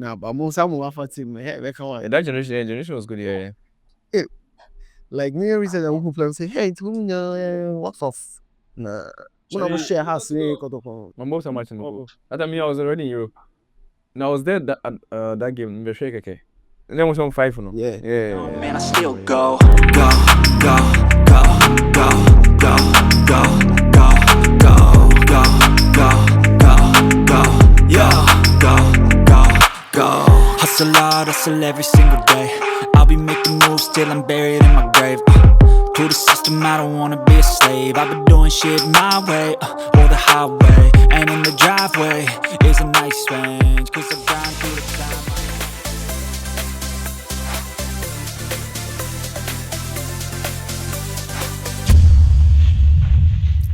Nah, but most I'm for team. Hey, come on. That generation was good, yeah. Like me recently, I would play say, hey, to what's off? Nah, when I was share house, My mom was much in the That time I was already in Europe. And I was there that game in the shake, okay. And then was on 5 for now. Yeah. Man, I still go, go, go, go, go, go, go, go, go, go, go, go, go, yo, go, go, go. Hustle hard, hustle every single day. I'll be making moves till I'm buried in my grave. To the system, I don't wanna be a slave. I've been doing shit my way, or the highway. And in the driveway is a nice range, 'cause I grind through the time.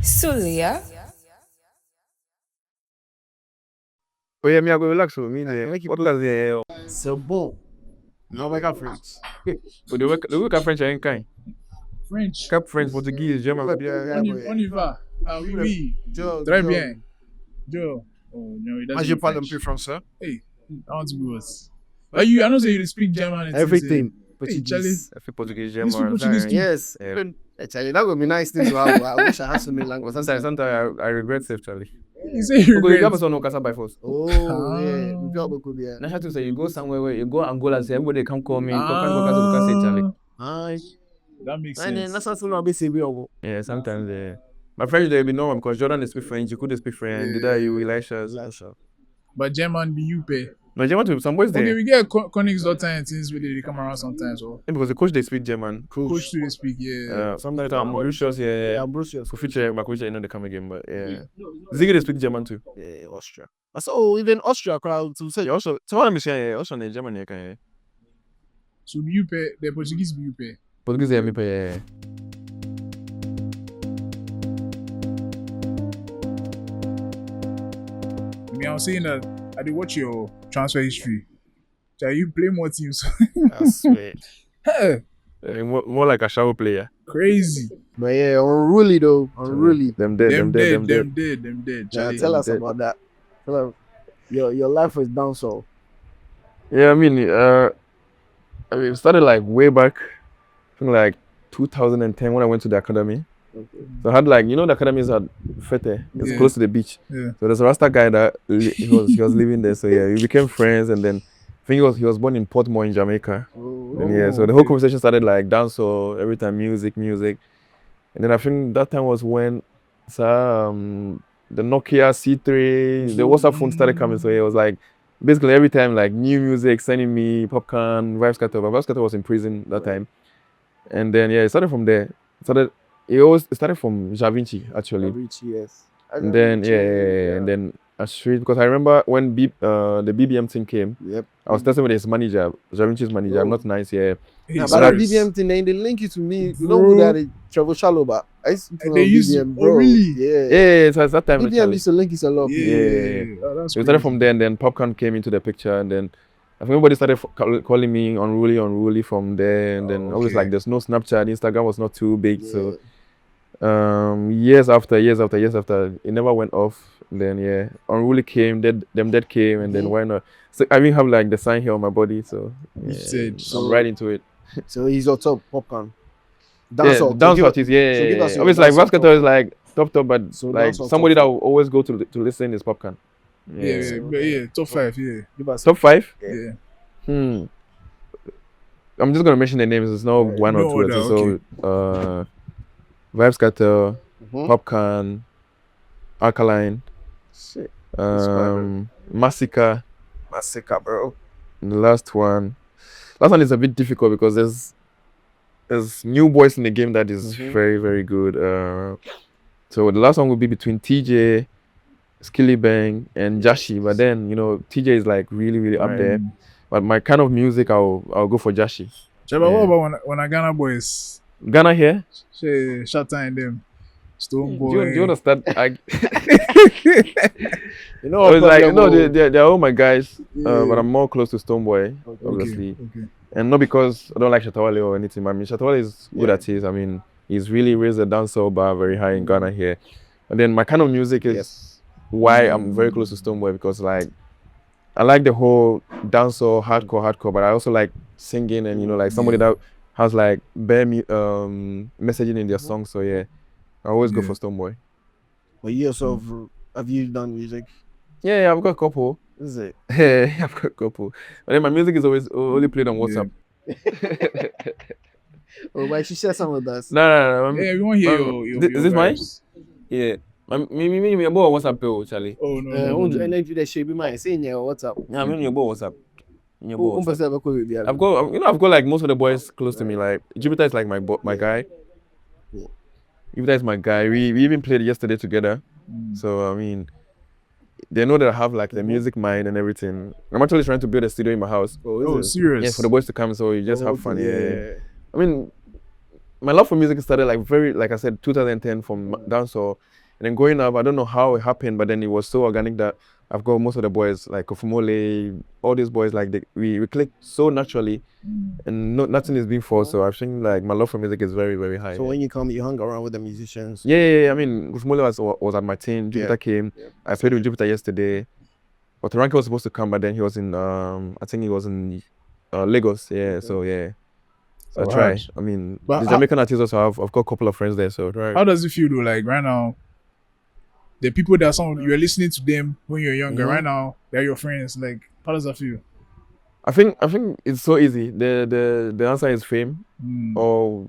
Sulia. Oh yeah, me I go relax with me. What was the So boom. No, we got friends. But the work French ain't kind. French. Cap French, Portuguese, German. On y va. Ah oui, oui. Très bien. Joe. Oh no, he doesn't. Moi, je parle un peu français. Hey, I want to be worse. But you, I know say you speak German. And Everything. Hey, Charlie. I feel Portuguese, You speak German. Portuguese too? Yes. Yeah. Actually, that would be nice thing to have. I wish I had so many languages. Sometimes I regret it, Charlie. You say you Because you regret. have a no casa by force. Oh, yeah. We probably could be. And I have to say, you go somewhere where you go Angola, say everybody come call me, come say Charlie. Aye. That makes And then sense. that's something I'll be saying. Yeah, sometimes my French they be normal because Jordan is speak French, you could speak French, did I you Elisha? But German be you pay. No, German too, some boys Okay, there. we get Connick's daughter and things where they come around sometimes. Or Because the coach they speak German. coach too they speak, yeah. Sometimes I'm Mauritius, yeah. I'm Bruce. For future, my coach, they come again, but yeah. Ziggy they speak German too. Yeah, Austria. So even Austria crowd to say. Yeah, also, so what I'm saying, also in German, yeah. So be you pay, the Portuguese be you pay. Portuguese, yeah, me pay, yeah. I mean, I was saying that I did watch your transfer history. So you play more teams. That's sweet. Hey, More like a shower player. crazy. But yeah, unruly though. Unruly. Them dead. Them dead. Yeah, Charlie. tell us dead. about that. Tell us your life was down so. Yeah, I mean, it started like way back, I think like 2010 when I went to the academy. So I had like, the academies at Fete. It's Yeah. close to the beach. Yeah. So there's a Rasta guy that he was living there. So yeah, we became friends, and then I think he was born in Portmore in Jamaica. And yeah, so the whole conversation started like dancehall, every time music. And then I think that time was when the Nokia C3, the WhatsApp phone started coming. So yeah, it was like basically every time like new music, sending me popcorn, Vibes Scatter. Vibes Scatter was in prison that time. And then yeah, it started from there. It started from Ja Vinci actually. Yes. And then and then a street, because I remember when the BBM thing came, Yep. I was testing with his manager, Ja Vinci's manager. I'm not nice, yeah. Hey, Nah, but sorry. that BBM thing, they link you to me. You know who that is? Travel Shallow, but I used to put They on used- BBM, oh, bro. really? Yeah. Yeah, so it's that time. BBM actually. used to link us a lot. Yeah. Oh, that's So we started crazy. from there, and then Popcorn came into the picture, and then I think everybody started calling me unruly from there, and then Oh, always okay. like there's no Snapchat, Instagram was not too big, so years after, it never went off. Then yeah, unruly came, dead came, and then why not? So I even have like the sign here on my body, so You said. so I'm right into it. So he's your top popcorn. Dance artist, yeah. so give us your Obviously, like dancehall basketball is like top, but So like dancehall somebody top that will always go to listen is Popcorn. Yeah, top 5, yeah. Give us Top 5? Yeah. I'm just gonna mention the names. It's not one or No two. order, So, Vibes Scatter, Popcorn, Alkaline, Shit. Massacre. Massacre, bro. And the last one is a bit difficult because there's new boys in the game that is very, very good. So the last one will be between TJ, Skilly Bang, and Jashi. But then TJ is like really, really up there. But my kind of music, I'll go for Jashi. Chaba, what about when I Ghana boys? Ghana here. Say Shatta and them. Stone Do Boy. you understand? You know, It's like they're all my guys, Yeah. but I'm more close to Stonebwoy, obviously, Okay. and not because I don't like Shatawale or anything. I mean, Shatawale is good at his. I mean, he's really raised the dancehall bar very high in Ghana here. And then my kind of music is why I'm very close to Stonebwoy, because like I like the whole dancehall, hardcore, but I also like singing and like somebody that has like bare messaging in their songs. So yeah, I always go for Stonebwoy. But you yourself, have you done music? Yeah, I've got a couple. Is it? Yeah, I've got a couple. But then my music is always only played on WhatsApp. Oh, why she share some with us? No. Yeah, we want to hear your Is this mine? vibes. Yeah. Me about WhatsApp pay, Charlie. Oh no. And then that should be mine. Saying yeah, what's up? Yeah, I'm your WhatsApp. I've I've got like most of the boys close to me. Like Jupiter is like my guy. Yeah. Jupiter is my guy. We even played yesterday together. So I mean, they know that I have like the music mind and everything. I'm actually trying to build a studio in my house. Oh, serious? Yeah, for the boys to come, so you just have fun. Yeah. Yeah. I mean, my love for music started like I said, 2010 from dancehall, and then growing up, I don't know how it happened, but then it was so organic that I've got most of the boys like Kofumole, all these boys like we click so naturally, and nothing is being forced. So I think like my love for music is very, very high. So when you come, you hung around with the musicians. Yeah. I mean, Kofumole was at my team. Jupiter came. I played with Jupiter yesterday. But Taranki was supposed to come, but then he was in I think he was in Lagos. Yeah. So yeah. So I try. I mean, But the Jamaican artists also I've got a couple of friends there. So try. How does it feel though? Like right now, the people that you're listening to them when you're younger. Right now, they're your friends. Like, how does that feel? I think it's so easy. The answer is fame. Or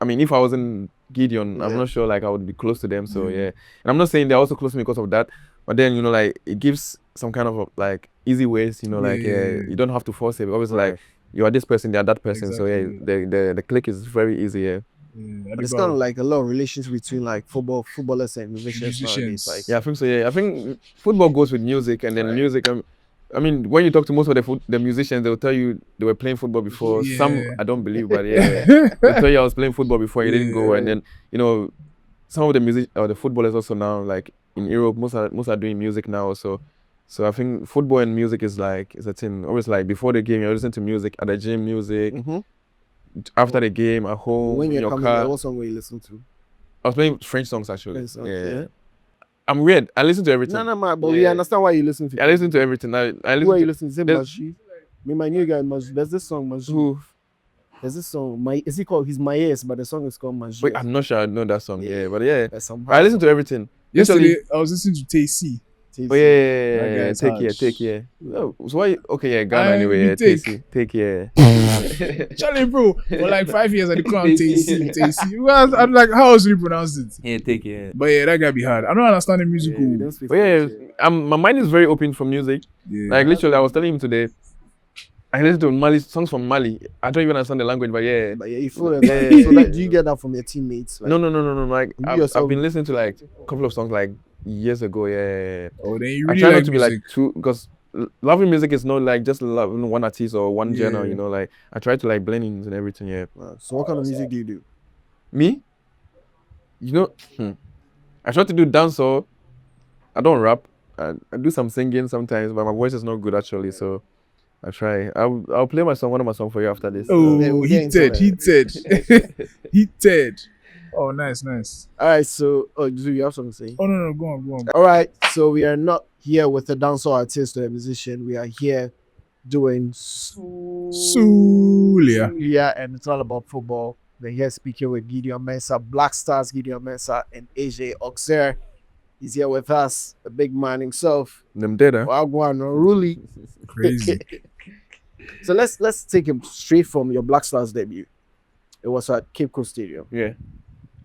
I mean, if I wasn't Gideon, I'm not sure like I would be close to them. So yeah. And I'm not saying they're also close to me because of that. But then like it gives some kind of like easy ways. You don't have to force it. Obviously, like you are this person, they are that person. Exactly. So yeah, the click is very easy. Yeah. But it's kind of like a lot of relations between like footballers and musicians. Nowadays. Like, yeah, I think so. Yeah, I think football goes with music, and then music. I mean, when you talk to most of the musicians, they'll tell you they were playing football before. Yeah. Some I don't believe, but yeah, they'll tell you I was playing football before you didn't go, and then some of the footballers also now like in Europe, most are doing music now also. So I think football and music is a thing. Always like before the game, you listen to music at the gym, music. After the game, at home, when in you're your coming, car. what song will you listen to? I was playing French songs actually. French songs, yeah. I'm weird. I listen to everything. No, man, but we understand why you listen to. I listen to everything. I listen Who are you to listening to? Maji? Me, my new guy, Maji. There's this song, Maji. who? There's this song. Is he called? He's my ass, but the song is called Maji. Wait, I'm not sure I know that song. Yeah, but yeah. There's some I listen to everything. Yesterday, I was listening to TC. Oh yeah. That guy's Take care. Oh, so why? Okay, yeah, Ghana I anyway. Yeah, take. take care. Charlie, bro, for like 5 years, I call him TC. Well, I'm like, how else do you pronounce it? Yeah, take care. But yeah, that guy be hard. I don't understand the music. But yeah, my mind is very open for music. Yeah. Like literally, I was telling him today. I listen to Mali songs from Mali. I don't even understand the language, but yeah. But yeah, you feel that. So like, do you get that from your teammates? Like, No. Like I've been listening to like a couple of songs like years ago. Yeah. Oh, then you I really try like not to be music. like too because loving music is not like just loving one artist or one genre. Like I try to like blend in and everything. Yeah. So what kind of music do you do? Me? I try to do dancehall. I don't rap. I do some singing sometimes, but my voice is not good actually. So I try. I'll play one of my songs for you after this. Oh, Yeah, we'll get into heated. Oh, nice. All right, so do you have something to say? Oh no, go on. All right, so we are not here with a dancehall artist or a musician. We are here doing Sulia. Yeah, and it's all about football. We're here speaking with Gideon Mensah, Black Stars Gideon Mensah, and AJ Oxer. He's here with us, the big man himself. Them dead, huh? Wagwan, unruly. Crazy. So let's take him straight from your Black Stars debut. It was at Cape Coast Stadium, Yeah.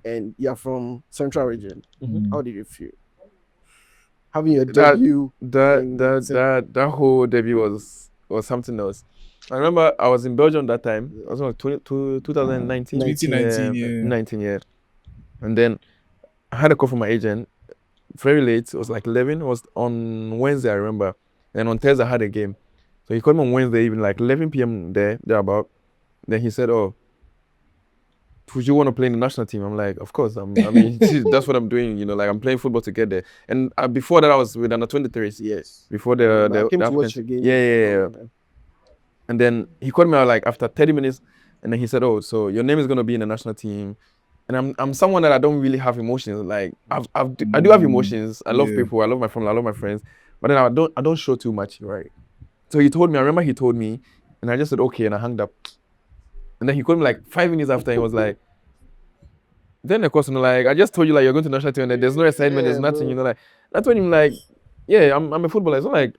and you're from Central Region. Mhm. How did you feel having your debut? That whole debut was something else. I remember I was in Belgium that time. I was on 2019. 2019, yeah. 19, yeah. And then I had a call from my agent. Very late. It was like 11. It was on Wednesday, I remember. And on Thursday, I had a game. So he called me on Wednesday evening, like 11 p.m. thereabout. Then he said, "Oh, would you want to play in the national team?" I'm like, "Of course." I mean, that's what I'm doing. Like I'm playing football to get there. And before that, I was with under 23s. Yes. Before I came to watch the game. Yeah. And then he called me out like after 30 minutes, and then he said, "Oh, so your name is gonna be in the national team." And I'm someone that I don't really have emotions. Like I do have emotions. I love people. I love my family. I love my friends. But then I don't show too much, right? So he told me, I remember he told me, and I just said, okay, and I hung up. And then he called me like 5 minutes after, he was like, then of course, like, I just told you, like, you're going to national team, and there's no assignment, there's nothing, like, I told him, like, yeah, I'm a footballer. It's not like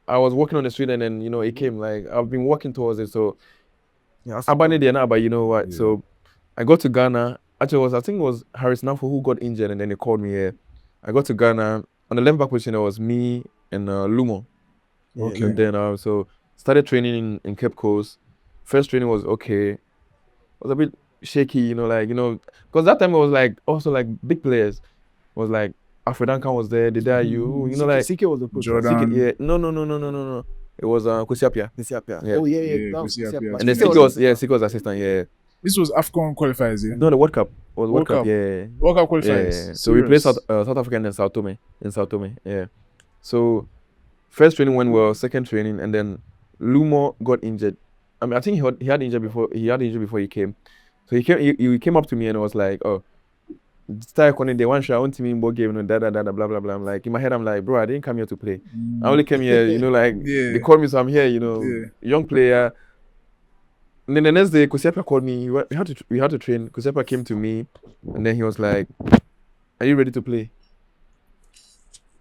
I was walking on the street and then, it came, like, I've been working towards it, so, I abandoned it now, but you know what, so, I got to Ghana, actually, I think it was Harris Nafo who got injured, and then they called me here. I got to Ghana, on the left back position, it was me and Lumo. Okay. And then, so, started training in Cape Coast. First training was okay. It was a bit shaky, because that time it was like also like big players. It was like Alfred Duncan was there, the day you like CK was the coach. Jordan. CK, yeah, no. It was Kusiapia. Yeah. Oh yeah. Kusiapia. And then CK CK was assistant, yeah. This was AFCON qualifiers, yeah? No, the World Cup. It was World World Cup, Cup. yeah. World Cup Yeah. qualifiers. So we played Serious? South Africa and then Sao Tome, yeah. So first training went well, second training, and then Lumo got injured. I mean, I think he had injured before he came. So he came up to me and was like, oh, start calling the one shot, I want to me in both game, blah blah blah. I'm like, in my head, I'm like, bro, I didn't come here to play. I only came here, like Yeah. they called me, so I'm here, Yeah. young player. And then the next day, Kusiapa called me. We had to train. Kusiapa came to me, and then he was like, "Are you ready to play?"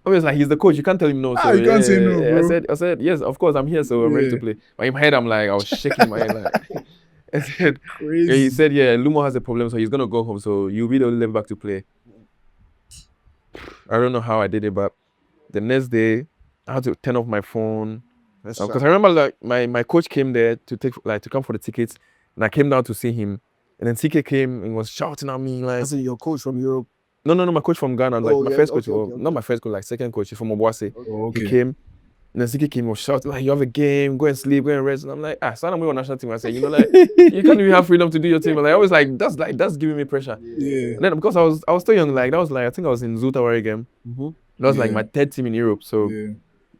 I was like, "He's the coach. You can't tell him no." So You can't say no, bro. I said, "Yes, of course, I'm here, so I'm ready to Yeah. play." But in my head, I was shaking my head like. I said, Crazy. yeah, he said, "Yeah, Lumo has a problem, so he's gonna go home. So you'll be the only left back to play." I don't know how I did it, but the next day, I had to turn off my phone. Because I remember like my coach came there to come for the tickets, and I came down to see him, and then CK came and was shouting at me like, I said your coach from Europe. no, my coach from Ghana, like Oh, my yeah, first coach, okay. not my first coach, like second coach, he's from Obuasi. Oh, okay. He came, and then CK came and was shouting like, you have a game, go and sleep, go and rest, and I'm like, son, I'm going on national team. I said, like, you can't even have freedom to do your thing. But like, I was like, that's giving me pressure. Yeah. And then because I was still young, like that was like I think I was in Zutawari game. That was like Yeah. my third team in Europe, so. Yeah.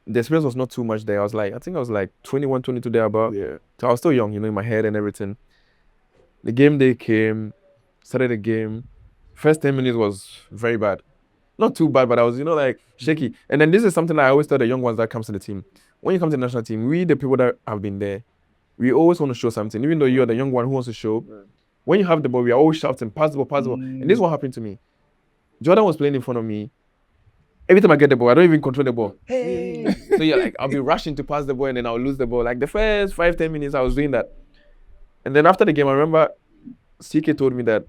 The experience was not too much there. I think I was like 21, 22 there about. Yeah. So I was still young, in my head and everything. The game day came, started the game. First 10 minutes was very bad. Not too bad, but I was, like shaky. And then this is something that I always tell the young ones that comes to the team. When you come to the national team, we, the people that have been there, we always want to show something. Even though you're the young one who wants to show, when you have the ball, we are always shouting, pass the ball, pass the ball. And this is what happened to me. Jordan was playing in front of me. Every time I get the ball, I don't even control the ball. Hey. So yeah, like I'll be rushing to pass the ball and then I'll lose the ball. Like the first 5-10 minutes, I was doing that. And then after the game, I remember CK told me that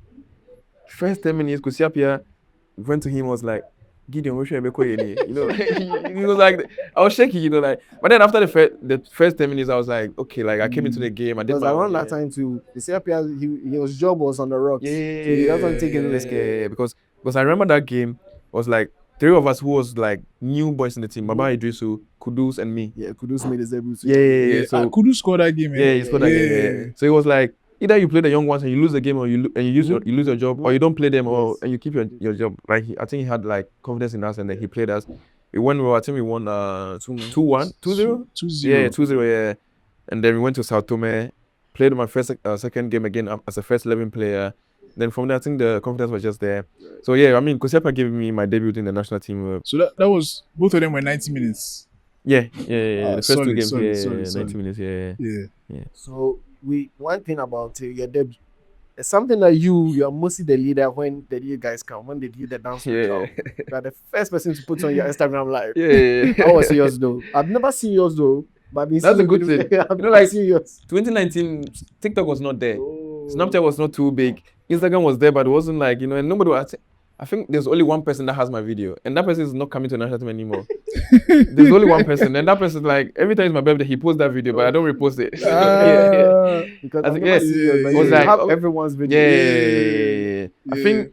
first 10 minutes, Kusiapia went to him, was like, Gideon, where should I be? He was like, I was shaky, like. But then after the first 10 minutes, I was like, okay, like I came into the game, I did Because my around that time too, the CPR, his job was on the rocks. Yeah, So he doesn't take any risk. yeah, because I remember that game was like 3 of us who was like new boys in the team, Baba Idrisu, Kudus, and me. Yeah, Kudus made his debut. Too. Yeah. So Kudu scored that game. yeah, he scored that game. Yeah. So it was like either you play the young ones and you lose the game, or you lose your job, or you don't play them, or and you keep your job. Like I think he had like confidence in us, and then he played us. It went well. I think we won 2-1, 2-0. 2-0. Yeah, 2-0. Yeah, and then we went to Sao Tome, played my second game again as a first 11 player. Then from there, I think the confidence was just there. So yeah, I mean, Kusiapa gave me my debut in the national team. So that was, both of them were 90 minutes. Yeah. The first solid, 2 games, solid. 90 minutes. Yeah. So one thing about your debut, it's something that you are mostly the leader when the new guys come, when they do the dance. Yeah. You are the first person to put on your Instagram live. Yeah. How was yours though? I've never seen yours though. But That's a good thing. I've You know, never like, seen yours. 2019, TikTok was not there. Oh. Snapchat was not too big. Instagram was there, but it wasn't like, and nobody was. I think there's only one person that has my video, and that person is not coming to national team anymore. There's only one person, and that person, like, every time it's my birthday, he posts that video, but I don't repost it. Because I I've think, never seen yours, but it was you like, have everyone's video. Yeah. I think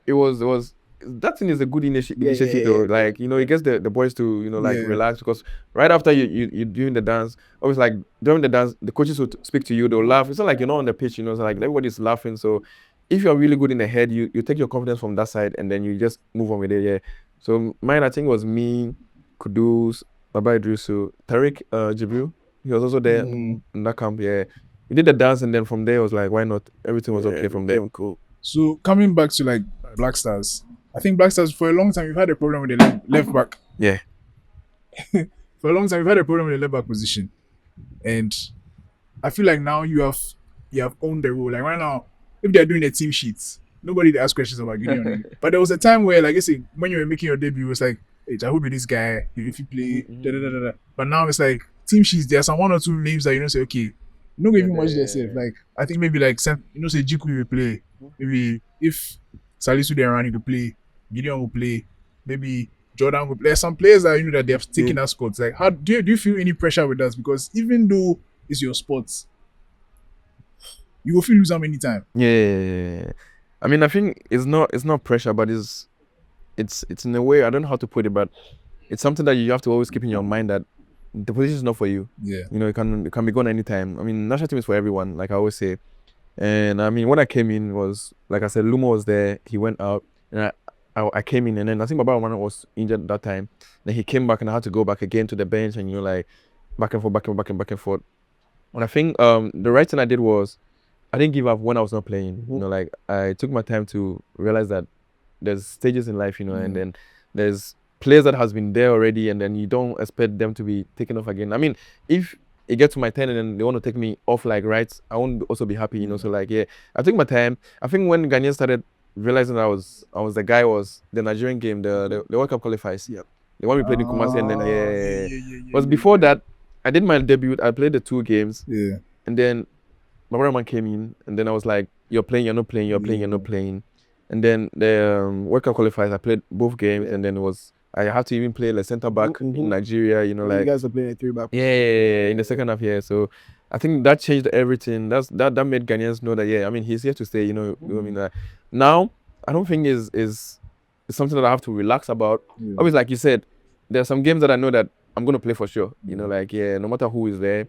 it was that thing is a good initiative though. Like, it gets the boys to, relax, because right after you doing the dance, always like during the dance, the coaches will speak to you, they'll laugh. It's not like you're not on the pitch, it's like everybody's laughing. So if you're really good in the head, you take your confidence from that side and then you just move on with it. Yeah. So mine, I think, was me, Kudus, Baba Idrisu, Tariq Jibril. He was also there in that camp. Yeah. We did the dance, and then from there it was like, why not? Everything was okay from there. Cool. So coming back to like Black Stars, I think Black Stars for a long time we've had a problem with the left back. Yeah. For a long time we've had a problem with the left back position. And I feel like now you have owned the role. Like right now, if they're doing the team sheets, nobody asks questions about Gideon. But there was a time where, like I say, when you were making your debut, it was like, hey, I hope this guy, if you play, da, da, da, da, da. But now it's like team sheets. There are some 1 or 2 names that you don't say, okay, you don't even watch yourself. Like I think maybe like say Jiku will play. Maybe if Salisu they around, he will play. Gideon will play. Maybe Jordan will play. There's some players that that they have taken as spots. Like how do you feel any pressure with that? Because even though it's your sports, you will feel lose how many times. Yeah. I mean, I think it's not pressure, but it's in a way, I don't know how to put it, but it's something that you have to always keep in your mind that the position is not for you. Yeah. You know, it can be gone anytime. I mean, national team is for everyone, like I always say. And I mean, when I came in was, like I said, Lumo was there, he went out, and I came in, and then I think Baba Wana was injured that time. Then he came back, and I had to go back again to the bench, and like back and forth, back and forth. And I think the right thing I did was I didn't give up when I was not playing. You know, like I took my time to realize that there's stages in life, and then there's players that has been there already, and then you don't expect them to be taken off again. I mean, if it gets to my turn and then they want to take me off like rights, I won't also be happy, So like I took my time. I think when Ghanaian started realizing that I was the guy was the Nigerian game, the World Cup qualifiers. Yeah. The one we played in Kumasi and then was before that I did my debut. I played the 2 games. Yeah. And then my brother man came in, and then I was like, "You're playing, you're not playing, you're playing, you're not playing." And then the World Cup qualifiers, I played both games, and then I had to even play like centre back in Nigeria. Like you guys are playing a 3-back. Yeah, in the second half. Yeah, so I think that changed everything. That made Ghanaians know that I mean he's here to stay. I mean now I don't think is something that I have to relax about. Obviously, like you said, there are some games that I know that I'm gonna play for sure. No matter who is there.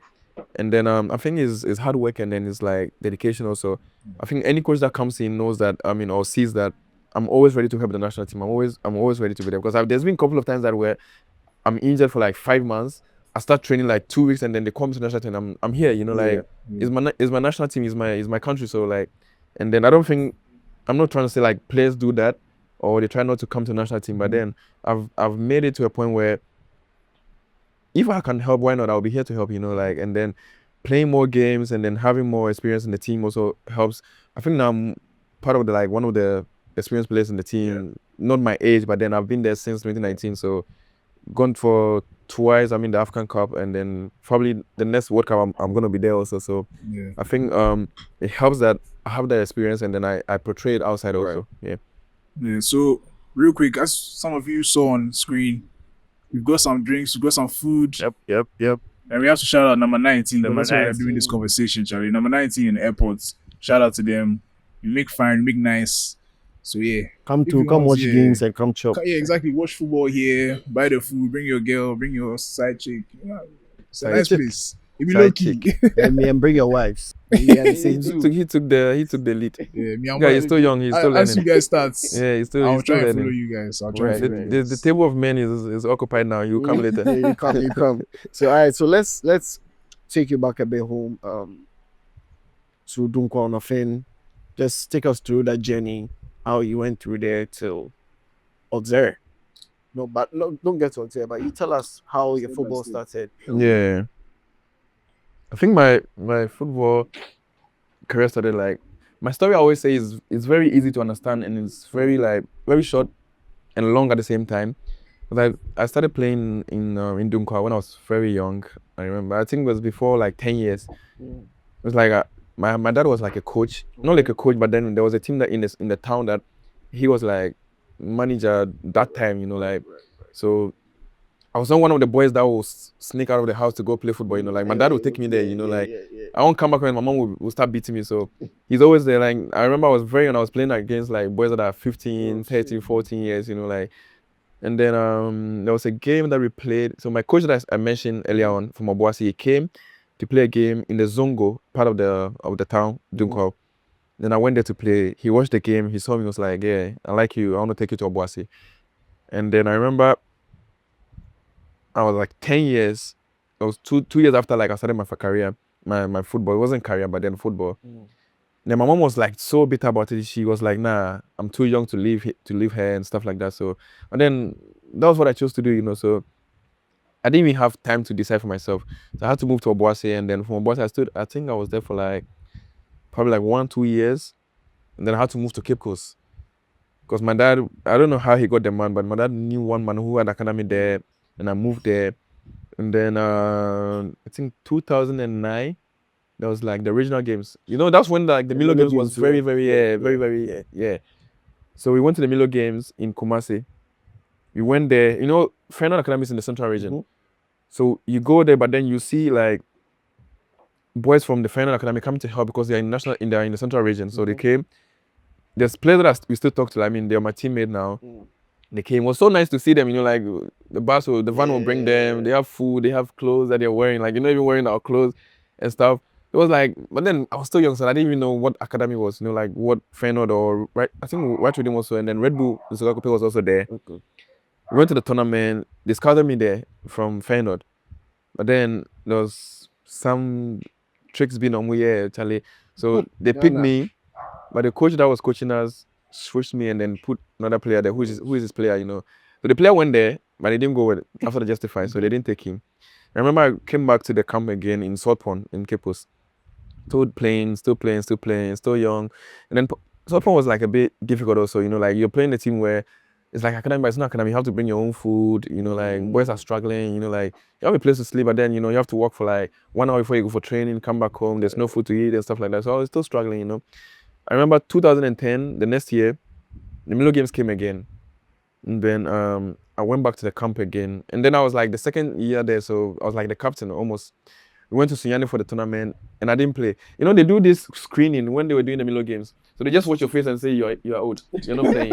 And then I think is hard work, and then it's like dedication also. I think any coach that comes in knows that, or sees that I'm always ready to help the national team. I'm always ready to be there, because there's been a couple of times that where I'm injured for like 5 months. I start training like 2 weeks, and then they come to the national team. I'm here, It's my national team, is my country. So like, and then I'm not trying to say like players do that or they try not to come to the national team, but then I've made it to a point where if I can help, why not? I'll be here to help, and then playing more games and then having more experience in the team also helps. I think now I'm part of one of the experienced players in the team, not my age, but then I've been there since 2019. So gone for twice, the African Cup, and then probably the next World Cup, I'm going to be there also. So I think it helps that I have that experience, and then I portray it outside also. Yeah. So real quick, as some of you saw on screen, we've got some drinks, we've got some food. Yep. And we have to shout out number 19. Number That's why we're 19. doing this conversation, Charlie. Number 19 in the airports. Shout out to them. You make fine, you make nice. So yeah. Come watch games and come chop. Yeah, exactly. Watch football here. Buy the food. Bring your girl. Bring your side chick. Yeah, it's a nice place. It be low key. And bring your wives. He took the lead. Yeah, he's still young. He's still learning. As you guys start, he's still I'll try and learning. follow you guys. I'll try and follow you guys. The table of men is occupied now. You come later. You come. So all right. So let's take you back a bit home. To Dunkwa on a fin. Just take us through that journey. How you went through there till Auxerre. No, don't get to Auxerre, but you tell us how your football started. Yeah. I think my football career started my story I always say is very easy to understand, and it's very very short and long at the same time. But I started playing in Dunkwa when I was very young. I remember. I think it was before 10 years. It was my dad was like a coach, not like a coach, but then there was a team that in the town that he was manager that time, so I was not one of the boys that would sneak out of the house to go play football, my dad would take me there, I won't come back when my mom would start beating me, so he's always there. I remember I was playing against boys that are 15, 13, 14 years, and then there was a game that we played. So my coach that I mentioned earlier on from Obuasi, he came to play a game in the Zongo part of the town, Dunkwa. Then I went there to play. He watched the game. He saw me. He was like, "Yeah, I like you. I want to take you to Obuasi." And then I remember I was 10 years. It was two years after I started my career, my football. It wasn't career, but then football. Then my mom was so bitter about it. She was like, "Nah, I'm too young to leave her and stuff like that." So, and then that was what I chose to do, So I didn't even have time to decide for myself. So I had to move to Obuasi, and then from Obuasi, I think I was there for like probably like 1-2 years, and then I had to move to Cape Coast because my dad, I don't know how he got the man, but my dad knew one man who had academy there, and I moved there. And then I think 2009, that was like the regional games. You know, that's when like the Milo games was very, very. So we went to the Milo games in Kumasi. We went there. You know, Final Academies in the Central region. So you go there, but then you see like boys from the Final Academy coming to help because they're in the Central region. So they came. There's players that we still talk to. I mean, they're my teammate now. They came. It was so nice to see them. You know, like the van will bring them. They have food. They have clothes that they're wearing. Like, even wearing our clothes and stuff. It was like, but then I was still young, so I didn't even know what academy was. You know, like what Feyenoord or right. I think White Reading also, and then Red Bull Nsukakupe was also there. We went to the tournament. They scouted me there from Feyenoord, but then there was some tricks being on me, Charlie. So they picked me, but the coach that was coaching us switched me and then put another player there. Who is this player? You know, so the player went there, but he didn't go with after the Justify, so they didn't take him. I remember I came back to the camp again in Salt Pond in Cape Coast. Still playing, still young. And then Salt Pond was like a bit difficult also, you know, like you're playing a team where it's like academy, but it's not academy. You have to bring your own food, you know, like boys are struggling, you know, like you have a place to sleep, but then, you know, you have to work for like 1 hour before you go for training, come back home, there's no food to eat and stuff like that. So I was still struggling, you know. I remember 2010, the next year, the Milo Games came again. And then I went back to the camp again. And then I was like the second year there, so I was like the captain almost. We went to Sunyani for the tournament, and I didn't play. You know, they do this screening when they were doing the Milo Games. So they just watch your face and say you're out. You're not playing.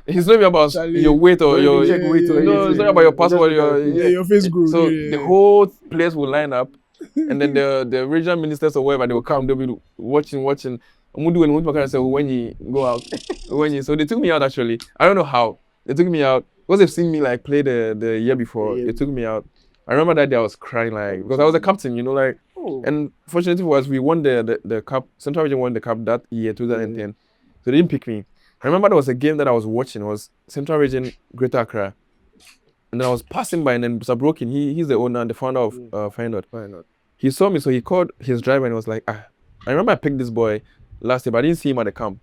It's not even about your weight or your weight. No, it's not about your passport. Your face group. So the whole place will line up, and then the regional ministers or whatever, they will come. They'll be watching. Say when you go out, so they took me out actually. I don't know how they took me out because they've seen me like play the year before. They took me out. I remember that day I was crying like because I was a captain, you know, like. And fortunately for us, we won the cup. Central Region won the cup that year, 2010. So they didn't pick me. I remember there was a game that I was watching. It was Central Region Greater Accra, and then I was passing by, and then Sabrokin, he's the owner and the founder of Feyenoord. He saw me, so he called his driver and was like, I remember I picked this boy last year, but I didn't see him at the camp.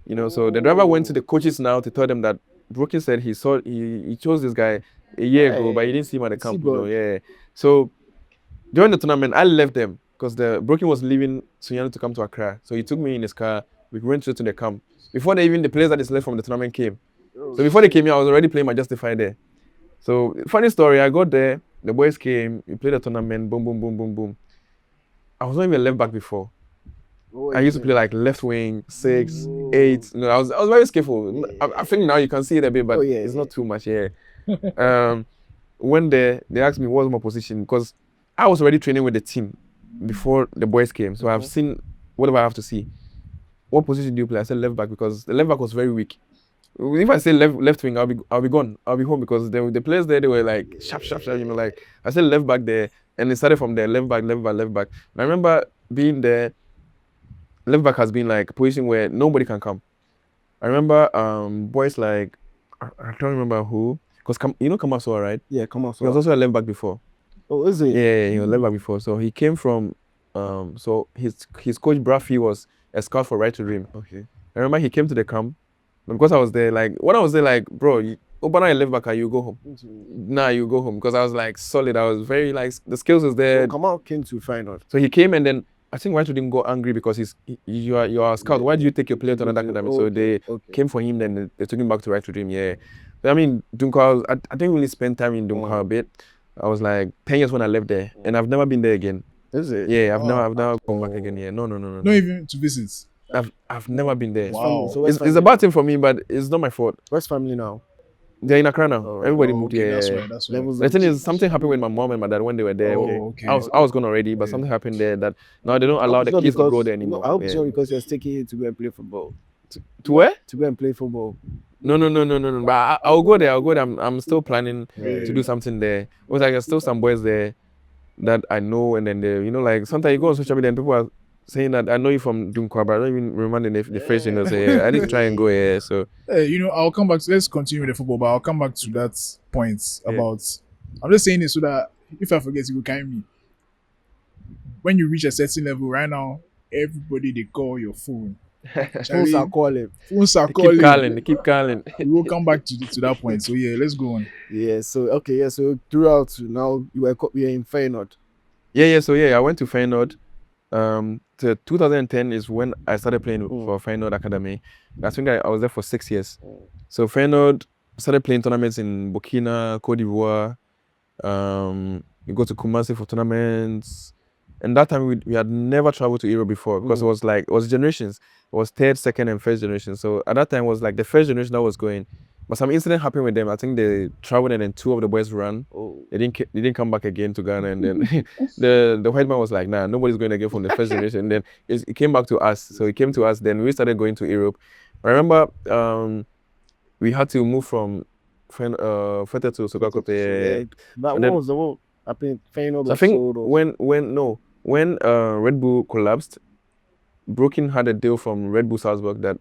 You know, so the driver went to the coaches now to tell them that Brokin said he chose this guy a year ago, but he didn't see him at the camp. You know, So during the tournament, I left them because the Brokin was leaving Sunyani to come to Accra. So he took me in his car. We went straight to the camp. Before the players that is left from the tournament came. So before they came here, I was already playing my Justify there. So funny story, I got there, the boys came, we played the tournament, boom, boom, boom, boom, boom. I was not even a left back before. I used to play like left wing, 6, 8. You know, I was very skillful. I think now you can see it a bit, but it's not too much. When they asked me what was my position, because I was already training with the team before the boys came. So I've seen whatever I have to see. What position do you play? I said left back because the left back was very weak. If I say left wing, I'll be gone. I'll be home because the players there, they were like sharp, you know, like I said left back there, and it started from there, left back. And I remember being there. Left back has been like a position where nobody can come. I remember boys like I don't remember who, because you know Kamaswa, right? Yeah, Kamaswa. He was also a left back before. Oh, is he? Yeah, he was left back before. So he came from so his coach Braffy was a scout for Right to Dream. Okay. I remember he came to the camp. Because I was there, like when I was there, like bro, open a left back, you go home. Nah, you go home because I was like solid. I was very like the skills was there. So Kamal came to find out. So he came and then I think White didn't go angry because you are a scout. Why do you take your player to another academy? So they came for him, then they took him back to Right to Dream. Yeah, but I mean Dunkwa, I didn't really spend time in Dunkwa a bit. I was like 10 years when I left there, and I've never been there again. Is it? Yeah, I've never come back again. Yeah, no. Not even to visit. I've never been there. Wow. So it's a bad thing for me, but it's not my fault. Where's family now? They're in Accra now. Everybody moved here. That's right. The thing is, something happened with my mom and my dad when they were there. I was gone already, but something happened there that now they don't allow the kids to go there anymore. I hope so because you're taking it to go and play football. To where? To go and play football. No. But I'll go there. I'm still planning to do something there. Because like there's still some boys there that I know, and then they, you know, like sometimes you go on social media and people are saying that I know you from Dunkwa, but I don't even remember the face, you know, say I didn't try and go here. So you know, I'll come back to let's continue with the football, but I'll come back to that point about I'm just saying this so that if I forget, you will carry me. When you reach a certain level, right now, everybody they call your phone. Phones Charlie, are calling. phones are They calling. keep calling. They keep calling. We will come back to that point. So yeah, let's go on. Yeah. So okay. Yeah. So throughout now you were in Feyenoord. Yeah. So yeah, I went to Feyenoord. To 2010 is when I started playing for Feyenoord Academy. I think I was there for 6 years. So Feyenoord started playing tournaments in Burkina, Cote d'Ivoire. You go to Kumasi for tournaments. And that time we had never traveled to Europe before because it was generations. It was third, second, and first generation. So at that time it was like the first generation that was going. But some incident happened with them. I think they traveled and then 2 of the boys ran. They didn't come back again to Ghana. And then the white man was like, nah, nobody's going again from the first generation. And then it came back to us. So it came to us. Then we started going to Europe. I remember we had to move from Feta to Sogakope. That And one then- was the one. I think Feyenoord So I was think sold off. when Red Bull collapsed, Broken had a deal from Red Bull Salzburg that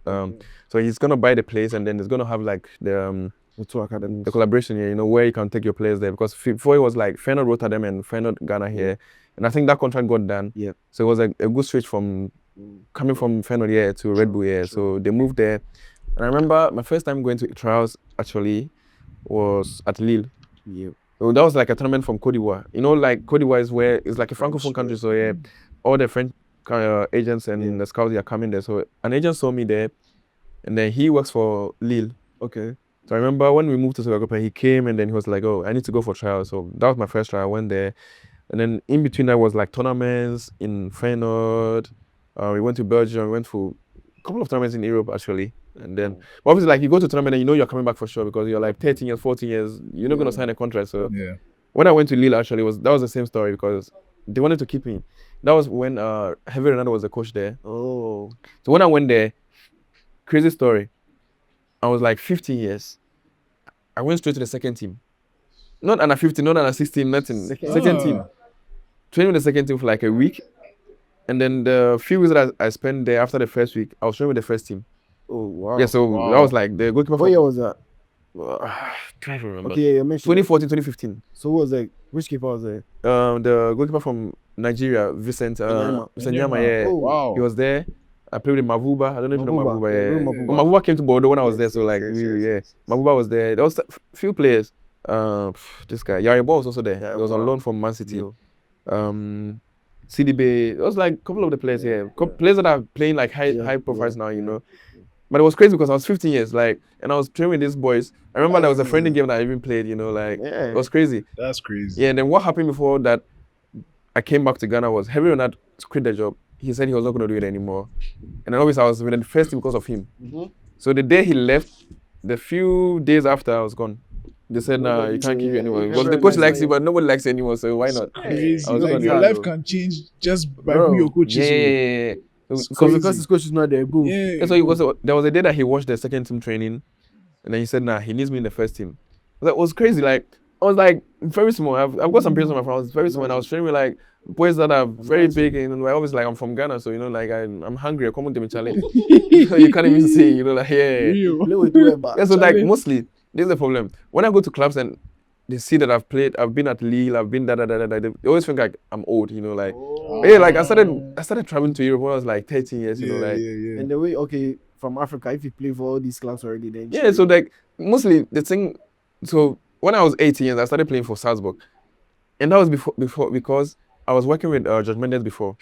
so he's gonna buy the place and then he's gonna have like the two academies. the collaboration here, where you can take your players there because before it was like Feyenoord Rotterdam and Feyenoord Ghana here, and I think that contract got done. Yeah. So it was a good switch from coming from Feyenoord here to Red Bull here. So they moved there, and I remember my first time going to trials actually was at Lille. Yeah. So that was like a tournament from Cote d'Ivoire. Like Cote d'Ivoire is where it's like a francophone country. So yeah, all the French agents and the scouts are coming there. So an agent saw me there, and then he works for Lille. Okay. So I remember when we moved to Sogakope, he came and then he was like, "Oh, I need to go for trials." So that was my first trial. I went there, and then in between that was like tournaments in Feyenoord. We went to Belgium. We went for a couple of tournaments in Europe actually. And then obviously like you go to tournament and you know you're coming back for sure because you're like 13 years, 14 years, you're not gonna sign a contract. So Yeah. when I went to Lille actually that was the same story because they wanted to keep me. That was when Heavy Ronaldo was the coach there. Oh. So when I went there, crazy story. I was like 15 years. I went straight to the second team. Not under 15, not under 16, nothing. Second team. Training with the second team for like a week. And then the few weeks that I spent there after the first week, I was training with the first team. Oh wow. Yeah, so that was like the goalkeeper. What year was that? Can't even remember. Okay, yeah, you mentioned 2014, 2015. So who was it? Which keeper was it? The goalkeeper from Nigeria, Vincent Nyama, yeah. Oh, Wow. He was there. I played with Mavuba. I don't know if you know Mavuba. Mavuba. Yeah, Yeah. Mavuba. Mavuba came to Bordeaux when I was there, so like, yes, yeah. yes. Mavuba was there. There was a few players. This guy, Yari Ball was also there. Yeah, He was on wow. loan from Man City. Yeah. CDB. It was like a couple of the players here. Players that are playing like high profiles now, yeah. But it was crazy because I was 15 years, like, and I was training with these boys. I remember there was a friendly game that I even played, like, Yeah. it was crazy. That's crazy. Yeah, and then what happened before that I came back to Ghana was Heavy Ronaldo quit the job. He said he was not going to do it anymore. And then obviously I was with the first team because of him. So the day he left, the few days after I was gone, they said, nah, you can't keep you anymore. Because the coach likes you, but nobody likes you anymore, so why not? Crazy. I was Like gonna your do life that. can change just by Bro, who your coach is. Yeah. So So because his coach is not there, boom. Yeah. yeah, so there was a day that he watched the second team training, and then he said, nah, he needs me in the first team. It was crazy. Like, I was like very small. I've got some pictures of my friend. I was very small, and I was training with like boys that are very big, and I always like I'm from Ghana, so like I'm hungry. I come to me, Charlie. So you can't even see, like yeah. Play with whoever. Yeah, so like mostly this is the problem. When I go to clubs and they see that I've been at Lille, I've been they always think like I'm old, like yeah, like I started traveling to Europe when I was like 13 years, like yeah. And the way, okay, from Africa, if you play for all these clubs already, then yeah, so like mostly the thing. So when I was 18 years, I started playing for Salzburg, and that was before because I was working with Judge Mendes before,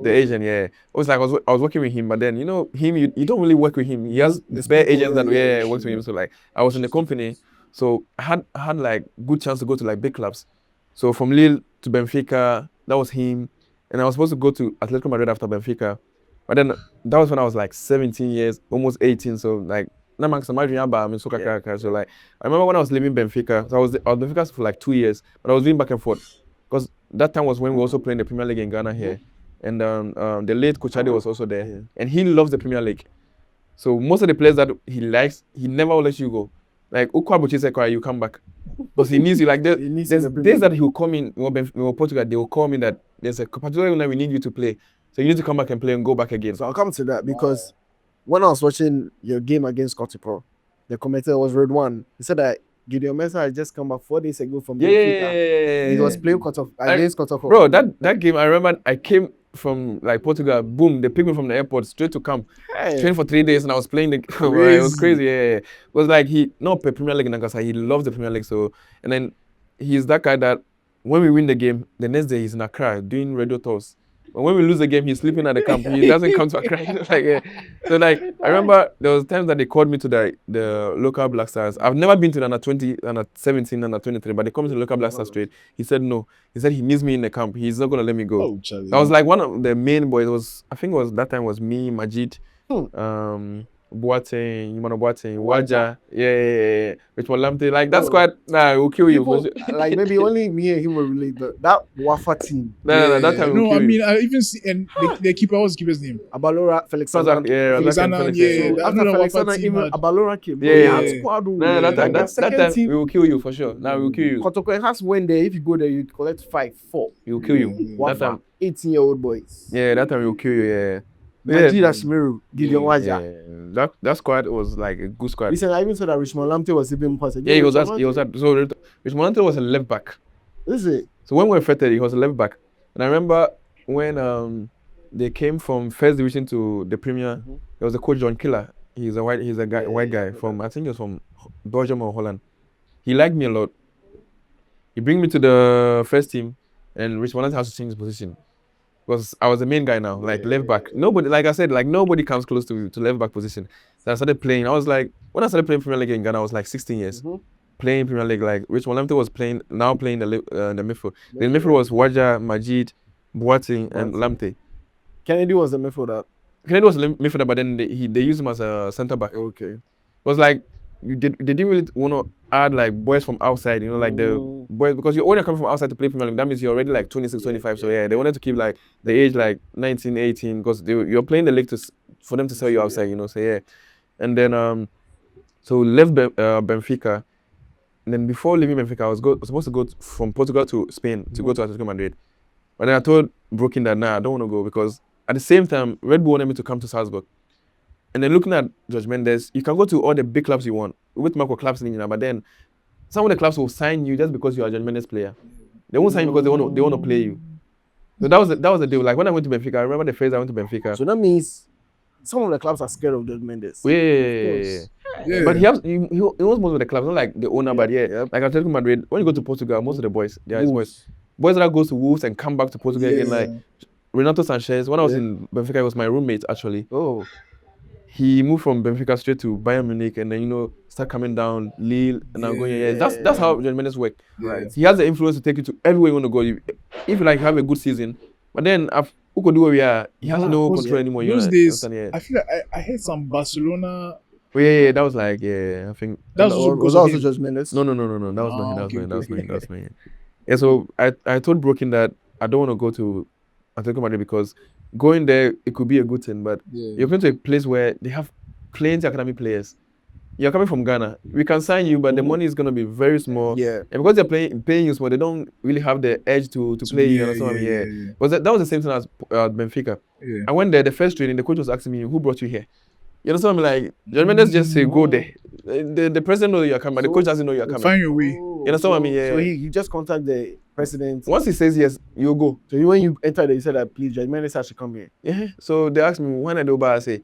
the agent. Yeah, it was like I was working with him, but then him you don't really work with him. He has spare agents that works with him. So like I was in the company, so I had like good chance to go to like big clubs. So from Lille to Benfica, that was him, and I was supposed to go to Atletico Madrid after Benfica, but then that was when I was like 17 years, almost 18. So like. So like I remember when I was leaving Benfica, so I was Benfica for like 2 years, but I was doing back and forth because that time was when we were also playing the Premier League in Ghana here, and the late Coach Ade was also there, and he loves the Premier League. So most of the players that he likes, he never will let you go. Like Ukwabuchi said, you come back because he needs you. Like there's days that he will call me in Portugal. They will call me that there's a particular night we need you to play, so you need to come back and play and go back again. So I'll come to that because when I was watching your game against Scotty Pro, the commentator was Red One. He said that Gideon Mensah had just come back 4 days ago from Yeah, Benfica. He was playing against Kotoko. Bro, that game, I remember I came from like Portugal, boom, they picked me from the airport straight to camp. Trained for 3 days and I was playing the it was crazy. Yeah. It was like he not play Premier League in Nankasa, he loves the Premier League. So and then he's that guy that when we win the game, the next day he's in Accra doing radio tours. But when we lose the game, he's sleeping at the camp. He doesn't come to Accra. Like, yeah. So like I remember there was times that they called me to the local Black Stars. I've never been to the under 20, under 17, under 23, but they called me to the local Black Stars straight. He said no. He said he needs me in the camp. He's not gonna let me go. Oh, Charlie. I was like one of the main boys. I think it was that time was me, Majid, Boateng, Yumano Boateng, Waja, yeah. Richmond Lamptey. Like that squad, we'll kill you. People, like maybe only me and him will relate, but that Wafa team. No, that time we'll No, I kill mean, you. I even see, and the keeper, what's the keeper's name? Abalora, Felix Sazan. Yeah, Felix that time Annan, Felix. yeah. So after Another Felix Wafa Sazan, team even had- Abalora came. Yeah, They yeah, had yeah. squad. No, that time, that second time team. we will kill you for sure. Now we will kill you. Kotoko has went there. If you go there, you collect 5-4. We will kill you. That Wafa, time, 18-year-old boys. yeah, that time we will kill you. Yeah. Najee Ashmiru, Gideon Waja. Yeah. That squad was like a good squad. Listen, I even saw that Richmond Lamptey was even passing. Yeah, he was at so Richmond was a left back. Is it? So when we were fetted, he was a left back. And I remember when they came from first division to the Premier, there was a coach John Killer. He's a white guy from I think he was from Belgium or Holland. He liked me a lot. He bring me to the first team, and Richmond has to change his position. Because I was the main guy now, like left back. Nobody, like I said, like nobody comes close to left back position. So I started playing. I was like, when I started playing Premier League in Ghana, I was like 16 years. Playing Premier League, like Richmond Lamptey was playing the midfield. The midfield was Waja, Majid, Boateng, and Lamptey. Kennedy was the midfielder. Kennedy was a midfielder, but then they used him as a centre back. Okay. It was like they didn't really want to add like boys from outside, you know, like the boys, because you're only coming from outside to play Premier League. That means you're already like 26, 25. So yeah, they wanted to keep like the age like 19, 18, because you're playing the league for them to sell you outside, you know. So yeah, and then so left Benfica, and then before leaving Benfica, I was supposed to go from Portugal to Spain to go to Atletico Madrid, but then I told Broken that nah, I don't want to go because at the same time Red Bull wanted me to come to Salzburg. And then looking at Judge Mendes, you can go to all the big clubs you want with Marco clubs in Nigeria, but then some of the clubs will sign you just because you are a Judge Mendes player. They won't sign you because they want to play you. So that was the deal. Like when I went to Benfica, I remember the phase I went to Benfica. So that means some of the clubs are scared of Judge Mendes. Yeah. But he owns most of the clubs, not like the owner, but yeah. Like Atletico Madrid, when you go to Portugal, most of the boys, they are his boys. Boys that goes to Wolves and come back to Portugal again, like Renato Sanchez. When I was in Benfica, he was my roommate actually. Oh. He moved from Benfica straight to Bayern Munich and then, you know, start coming down, Lille, and now going, yeah. That's how Judge Mendes works. Right. He has the influence to take you to everywhere you want to go. If you like have a good season, but then who could do where we are, he has no control anymore. You Those know, days, understand, yeah. I feel like I heard some Barcelona. Oh, yeah, that was like, yeah, I think. That was also Judge Mendes? No, that was not him. okay, That was me. Yeah, so I told Broken that I don't want to go to Atletico Madrid because going there, it could be a good thing, but you're going to a place where they have plenty academy players. You're coming from Ghana. We can sign you, but the money is going to be very small. Yeah. And because they're paying you small, they don't really have the edge to play you. Yeah. But that was the same thing as Benfica. Yeah. I went there, the first training, the coach was asking me, who brought you here? You know, so I'm like, Judge Mendes just say, go there. The president knows you're coming, but the coach doesn't know you're coming. Find your way. You know, so I mean, yeah. So he just contact the president. Once he says yes, you go. So when you enter there, you said that please, Judge Mendes has to come here. Yeah. So they asked me when I do I say,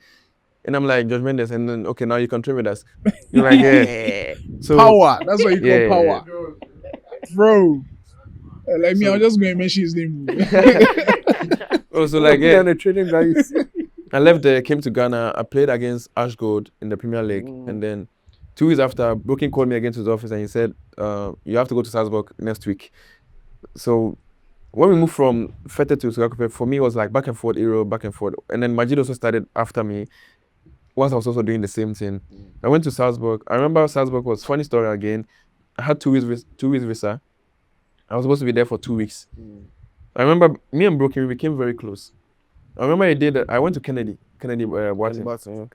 and I'm like, Judge Mendes, and then okay, now you can train with us. You're like, yeah. So Power. That's what you call power. Bro. Like me, I'm just going to mention his name. Also, like, yeah. The training guys. I left there, came to Ghana. I played against Ashgold in the Premier League, and then 2 weeks after, Broken called me again to his office and he said, you have to go to Salzburg next week. So when we moved from Fete to Sugakupe, for me it was like back and forth, back and forth. And then Majid also started after me. Once I was also doing the same thing. I went to Salzburg. I remember Salzburg was funny story again. I had 2 weeks visa. I was supposed to be there for 2 weeks. I remember me and Broken, we became very close. I remember a day that I went to Kennedy Watson.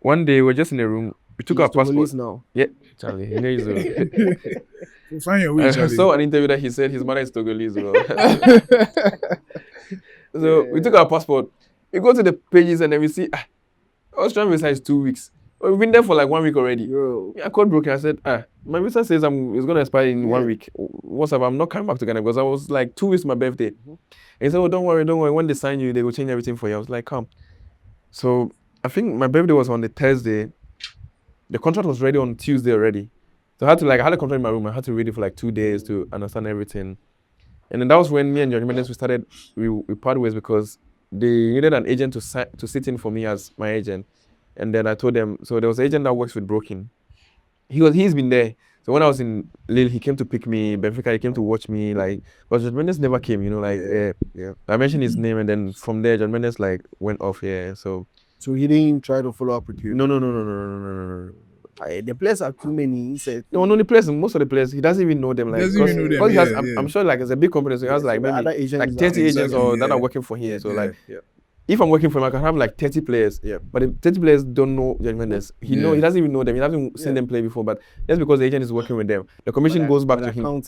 One day we were just in a room. We took our passports. Now. Yeah, Charlie. You know he's Find your way, I Charlie. saw an interview that he said his mother is Togolese. So we took our passport. We go to the pages and then we see, I was trying to visa is 2 weeks. We've been there for like 1 week already. Yo. I called broken. I said, my visa says it's gonna expire in 1 week. What's up? I'm not coming back to Ghana because I was like 2 weeks to my birthday. And he said, oh, don't worry. When they sign you, they will change everything for you. I was like, come. So I think my birthday was on the Thursday. The contract was ready on Tuesday already. So I had a contract in my room. I had to read it for like 2 days to understand everything. And then that was when me and Gideon Mensah we parted ways because they needed an agent to sit in for me as my agent. And then I told them, so there was an agent that works with Broken. He's been there. So when I was in Lille, he came to pick me. Benfica, he came to watch me. Like, but Gideon Mensah never came. I mentioned his name, and then from there, Gideon Mensah like went off. Yeah, so he didn't try to follow up with you. no. The players are too many. He said. No, the players, most of the players, he doesn't even know them. Like, Doesn't even know them, because yeah. I'm sure like it's a big company, so he has like maybe other agents like 30 agents Exactly, that yeah. are working for him. So like, yeah. if I'm working for him, I can have like 30 players. Yeah. But the 30 players don't know Gideon Mensah. He doesn't even know them. He hasn't seen them play before. But that's because the agent is working with them. The commission goes back to him.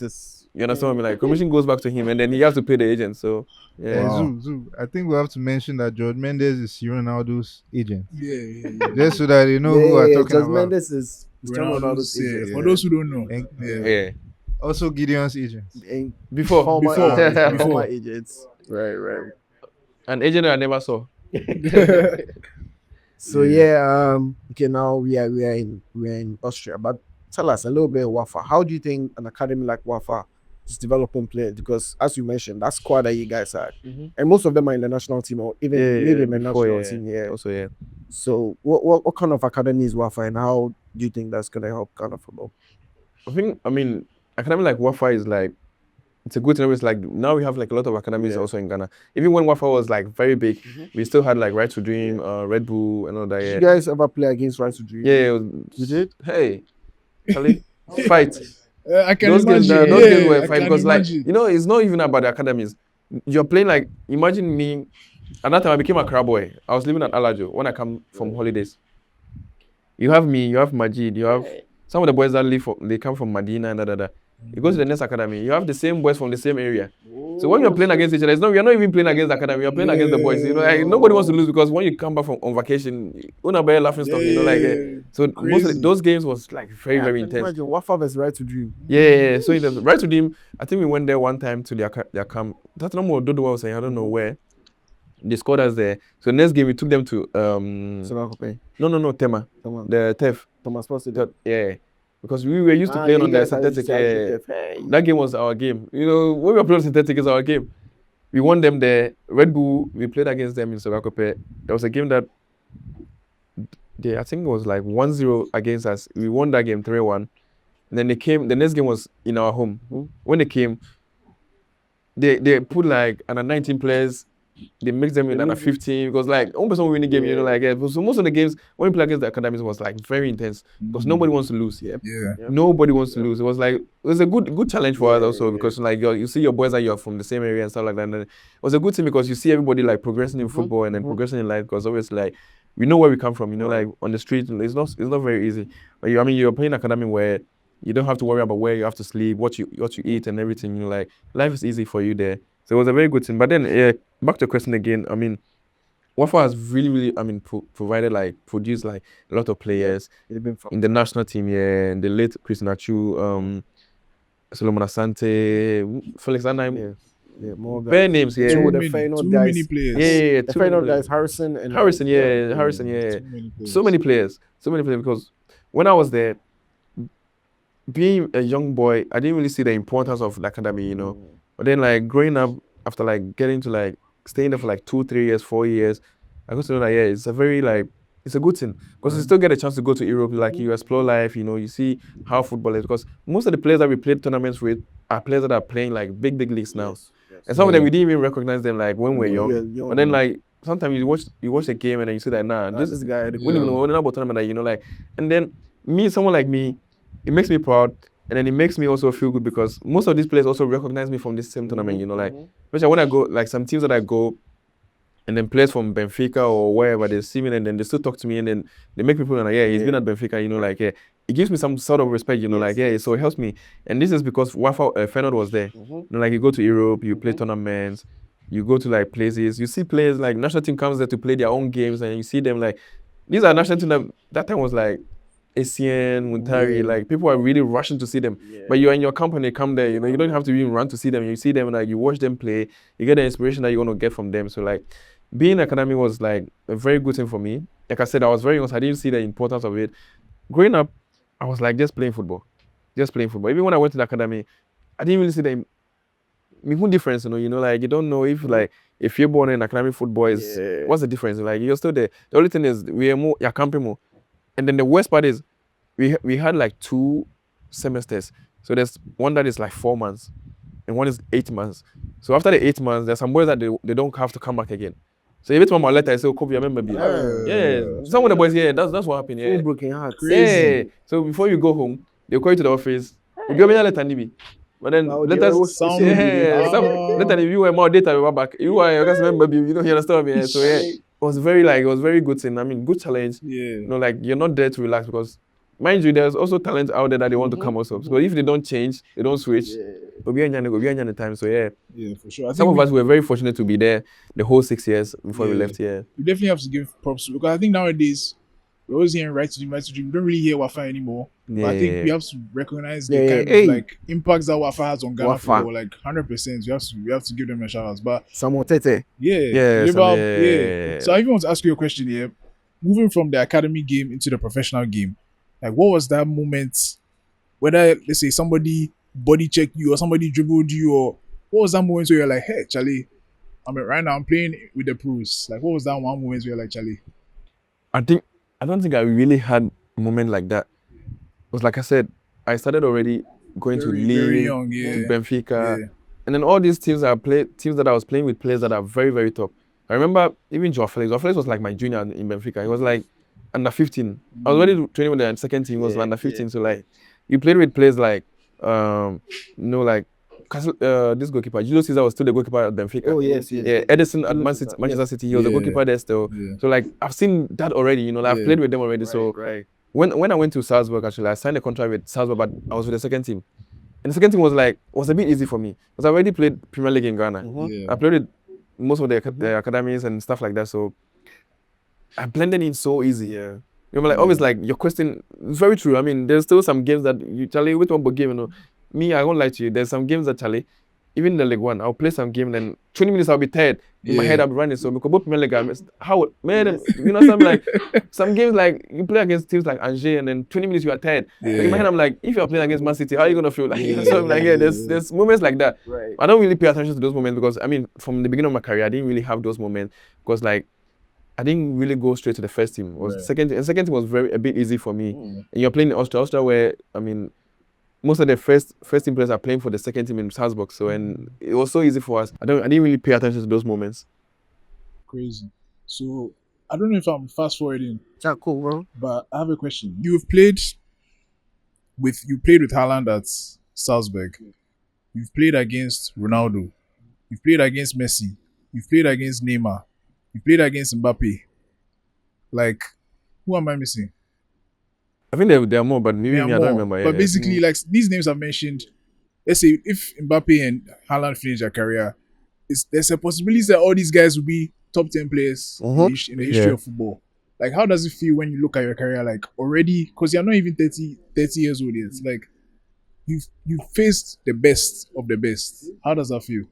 You understand what I mean? Like, commission goes back to him, and then he has to pay the agent. So yeah. Wow. Zoo, I think we have to mention that George Mendes is Ronaldo's agent. Yeah. Just so that you know who we're talking George about. Mendes is Ronaldo's, agent. for those who don't know. And- Yeah. Also Gideon's agent. And Before. former agents. Right. An agent I never saw. So okay, now we are in Austria, but tell us a little bit of Wafa. How do you think an academy like Wafa is developing players? Because as you mentioned, that squad that you guys had, and most of them are in the national team or even maybe in the national team. Yeah. Also, yeah. So what kind of academy is Wafa, and how do you think that's gonna help Ghana football? I mean, academy like Wafa is like, it's a good thing. It's like now we have like a lot of academies also in Ghana. Even when Wafa was like very big, we still had like Right to Dream, Red Bull, and all that. Did Yeah. you guys ever play against Right to Dream? Yeah, You did? Hey, Charlie, fight. I can Those games, imagine. those games were I fight can because, like, imagine. it's not even about the academies. You're playing like, imagine me. At that time, I became a crab boy. I was living at Alajo when I come from holidays. You have me, you have Majid, you have some of the boys that they come from Medina and da. You go to the next academy, you have the same boys from the same area. So when you're playing against each other, we are not even playing against the academy, you're playing against the boys. Like, nobody wants to lose because when you come back on vacation, you're not laughing stuff, So most of those games was like very intense. Imagine Wafa versus Right to Dream. Yeah. So in the Right to Dream, I think we went there one time to their camp. That's not what Dodo was saying, I don't know where. They scored us there. So next game we took them to No, Tema. The TEF. Thomas Posted. Yeah. Because we were used to playing on the synthetic. That game was our game. When we were playing synthetic, it's our game. We won them there. Red Bull, we played against them in Sogakope. There was a game that I think it was like 1-0 against us. We won that game 3-1. And then they came, the next game was in our home. When they came, they put like under 19 players. They mixed them in under 15 because like one person winning game, so most of the games when we play against the academies was like very intense because nobody wants to lose. Nobody wants to lose. It was a good challenge for us also because like you see your boys that you're from the same area and stuff like that. And it was a good thing because you see everybody like progressing in football and then progressing in life because obviously like we know where we come from. Like on the street, it's not very easy. But you're playing academy where you don't have to worry about where you have to sleep, what you eat and everything. Like life is easy for you there. So it was a very good thing. But then, back to the question again. I mean, Wafa has really, produced like a lot of players in the national team. Yeah, and the late Chris Nachu, Solomon Asante, Felix Anheim. More bare names. Yeah, Too the many players. Yeah, the Feyenoord guys, Harrison. So many players because when I was there, being a young boy, I didn't really see the importance of the academy, But then, like, growing up, after, like, getting to, like, staying there for, like, 2, 3 years, 4 years, I got to know that, it's a very, like, it's a good thing. Because you still get a chance to go to Europe, like, you explore life, you see how football is. Because most of the players that we played tournaments with are players that are playing, like, big leagues now. And some of them, we didn't even recognize them, like, when we were young. But then, like, sometimes you watch a game and then you see that, this guy, we don't even know about tournament, like, and then someone like me, it makes me proud. And then it makes me also feel good because most of these players also recognize me from this same tournament, like, especially when I go, like some teams that I go, and then players from Benfica or wherever, they see me and then they still talk to me and then they make me feel like, he's been at Benfica, it gives me some sort of respect, so it helps me. And this is because Wafa Feyenoord was there. Like you go to Europe, you play tournaments, you go to like places, you see players like national team comes there to play their own games and you see them like, these are national teams that time was like ACN, Muntari, Yeah. like people are really rushing to see them. Yeah. But you're in your company, come there, you don't have to even run to see them. You see them, like you watch them play, you get the inspiration that you're gonna get from them. So like being academy was like a very good thing for me. Like I said, I was very young, so I didn't see the importance of it. Growing up, I was like just playing football. Just playing football. Even when I went to the academy, I didn't really see the difference, like you don't know if you're born in academic football is what's the difference? Like you're still there. The only thing is we are more camping more. And then the worst part is we had like 2 semesters. So there's one that is like 4 months and one is 8 months. So after the 8 months, there's some boys that they don't have to come back again. So if it's one more letter, I say, Kobe, I remember me. Yeah. Some of the boys, that's what happened. Yeah. Full broken hearts. Yeah. So before you go home, they'll call you to the office. You give me a letter, Nibi. But then Wow, let us let if you were more data, we were back. You are your remember me, you understand me. So yeah, it was very good thing. I mean, good challenge. Yeah. Like you're not there to relax because mind you, there's also talent out there that they want to come also. So if they don't change, they don't switch. But we are the time. So yeah. Yeah, for sure. I Some think of us were very fortunate to be there the whole 6 years before we left here. we definitely have to give props because I think nowadays we're always hearing right to dream, right to dream. We don't really hear Wafa anymore. But I think we have to recognize the kind of like impacts that Wafa has on Ghana Wafa. football, like 100%. We have to give them a shout out. But Samuel Tete. Yeah, yeah. So I even want to ask you a question here. Moving from the academy game into the professional game, like what was that moment? Whether let's say somebody body checked you or somebody dribbled you, or what was that moment where you're like, hey, Charlie, I mean, right now I'm playing with the pros. Like, what was that one moment where you're like, Charlie? I don't think I really had a moment like that. It was like I said, I started already going to Very Lille, young, to Benfica, Yeah. and then all these teams that I was playing with players that are very, very top. I remember even Joao Felix. Joao Felix was like my junior in Benfica. He was like under 15. I was already training with the second team. He was under 15. So like, you played with players like, like this goalkeeper. Julio Cesar was still the goalkeeper at Benfica. Oh yes. Yeah, Edison at Manchester City. He was the goalkeeper there still. Yeah. So like, I've seen that already. I've played with them already. So when I went to Salzburg, actually, I signed a contract with Salzburg, but I was with the second team. And the second team was a bit easy for me because I already played Premier League in Ghana. Yeah. I played with most of the academies and stuff like that. So I blended in so easy. Yeah. Always like your question is very true. I mean, there's still some games that you Charlie with one game, Me, I won't lie to you. There's some games that Charlie, even in the League One, I'll play some game and 20 minutes I'll be tired. In my head I'll be running. So because both Premier League, how man, something like some games like you play against teams like Angers and then 20 minutes you are tired. Yeah. So in my head I'm like, if you're playing against Man City, how are you gonna feel? Like so I'm like, there's moments like that. Right. I don't really pay attention to those moments because I mean from the beginning of my career I didn't really have those moments because like I didn't really go straight to the first team. It was second team was a bit easy for me. And you're playing in Austria where I mean most of the first team players are playing for the second team in Salzburg. So and it was so easy for us. I didn't really pay attention to those moments. Crazy. So I don't know if I'm fast forwarding, That's cool, bro. but I have a question. You played with Haaland at Salzburg. You've played against Ronaldo. You've played against Messi. You've played against Neymar. You've played against Mbappe. Like, who am I missing? I think there are more, but maybe There are I don't more. remember. But basically, like these names I've mentioned, let's say if Mbappe and Haaland finish their career, there's a possibility that all these guys will be top 10 players in the history of football. Like, how does it feel when you look at your career, like already, because you're not even 30 years old yet. Like, you've faced the best of the best. How does that feel?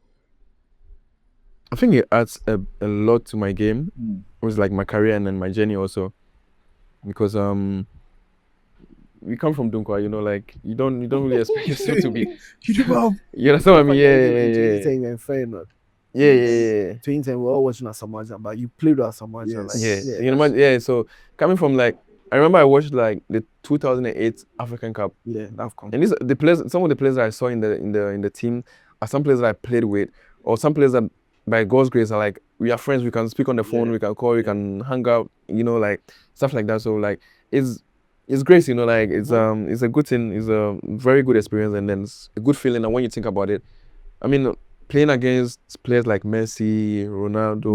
I think it adds a lot to my game. It was like my career and then my journey also, because we come from Dunkwa, like you don't really expect yourself to be. You understand what I mean? Yeah. Yeah. 2010, we're all watching Asamoah, but you played with Asamoah. Yeah. So coming from like, I remember I watched like the 2008 African Cup. Yeah, AFCON. And some of the players that I saw in the team are some players that I played with, or some players that by God's grace are like we are friends. We can speak on the phone. We can call. We can hang out. Like stuff like that. So like it's great. Like it's a good thing. It's a very good experience, and then it's a good feeling. And when you think about it, I mean, playing against players like Messi, Ronaldo,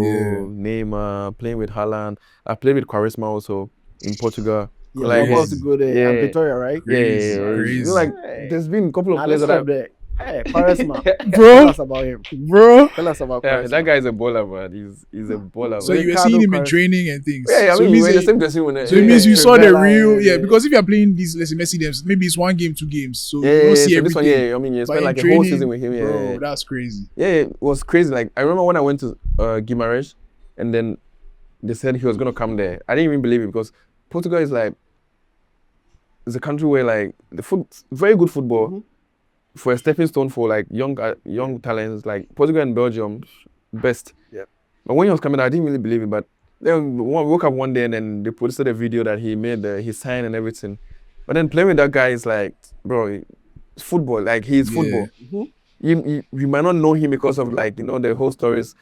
Neymar, playing with Haaland. I played with Quaresma also in Portugal. Yeah, like, to go there. And Victoria, right? Yeah. Like there's been a couple of players that Hey, Quaresma. Tell bro, us about him. bro. Tell us about Yeah, Quaresma. that guy is a baller, man. He's a baller. So man. you were Ricardo seeing him in Quaresma. training and things. Yeah, I so mean, it means we're in the that- same dressing room. So it means you saw the Trivela, real, yeah. because if you're playing these, let's say Messi games, maybe it's 1 game, 2 games, so Yeah, you don't see so this everything. one, yeah, I mean, you But spent in like a whole training, season with him, yeah. bro, that's crazy. Yeah, it was crazy. Like, I remember when I went to Guimarães, and then they said he was gonna come there. I didn't even believe it because Portugal is like, it's a country where like very good football for a stepping stone for like young talents. Like Portugal and Belgium, best. Yeah. But when he was coming, I didn't really believe it. But then we woke up one day and then they posted a video that he made, he signed and everything. But then playing with that guy is like, bro, it's football. Like he's football. You might not know him because of like the whole stories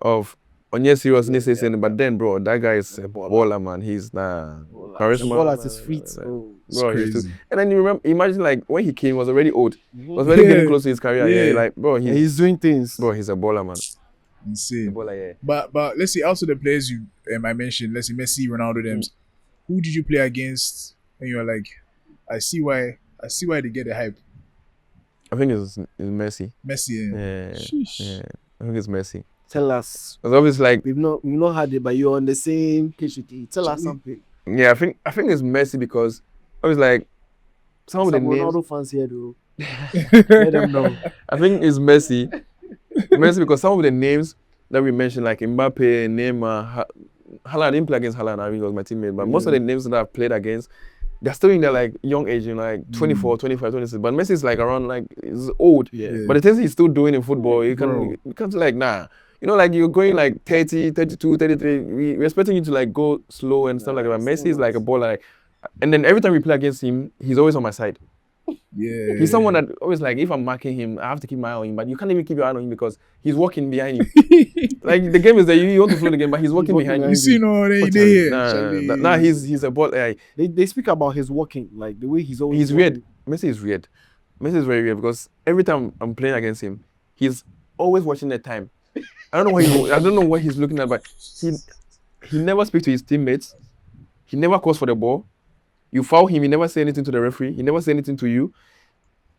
of on your seriousness, but then bro, that guy is a baller, man. He's charisma. The ball at his feet. Oh, Bro, he's crazy. and then you imagine like when he came, he was already old. Was already getting close to his career. Yeah, Yeah. like bro, and he's doing things. bro, he's a baller, man. Insane. Baller, yeah. But let's see, also the players you I mentioned, let's say Messi, Ronaldo, them. Who did you play against? And you're like, I see why they get the hype. I think it's Messi. Messi. Yeah, Sheesh. yeah. I think it's Messi. Tell us. It's obviously like We've not had it, but you're on the same page with it. Tell us something. yeah. I think it's Messi because I was like some of the Some names. Ronaldo fans here, though. Let them know. I think it's Messi. Messi because some of the names that we mentioned, like Mbappe, Neymar, Haaland, I didn't play against Haaland, I think he was my teammate. But most of the names that I've played against, they're still in their like young age, like 24, 25, 26. But Messi is like around like he's old. Yeah. But the things he's still doing in football, you Bro. can't like nah. Like you're going like 30, 32, 33. We're expecting you to like go slow and stuff like that. But Messi is like a baller. Like, and then every time we play against him, he's always on my side. Yeah. He's someone that always like, if I'm marking him, I have to keep my eye on him. But you can't even keep your eye on him because he's walking behind you. Like the game is there, you want to flow the game, but he's walking behind you. You see, no, they here. Nah, he's a ball. They speak about his walking, like the way he's always. He's weird. Messi is weird. Messi is very weird because every time I'm playing against him, he's always watching the time. I don't know what he's looking at, but he never speaks to his teammates. He never calls for the ball. You foul him, he never say anything to the referee. He never say anything to you.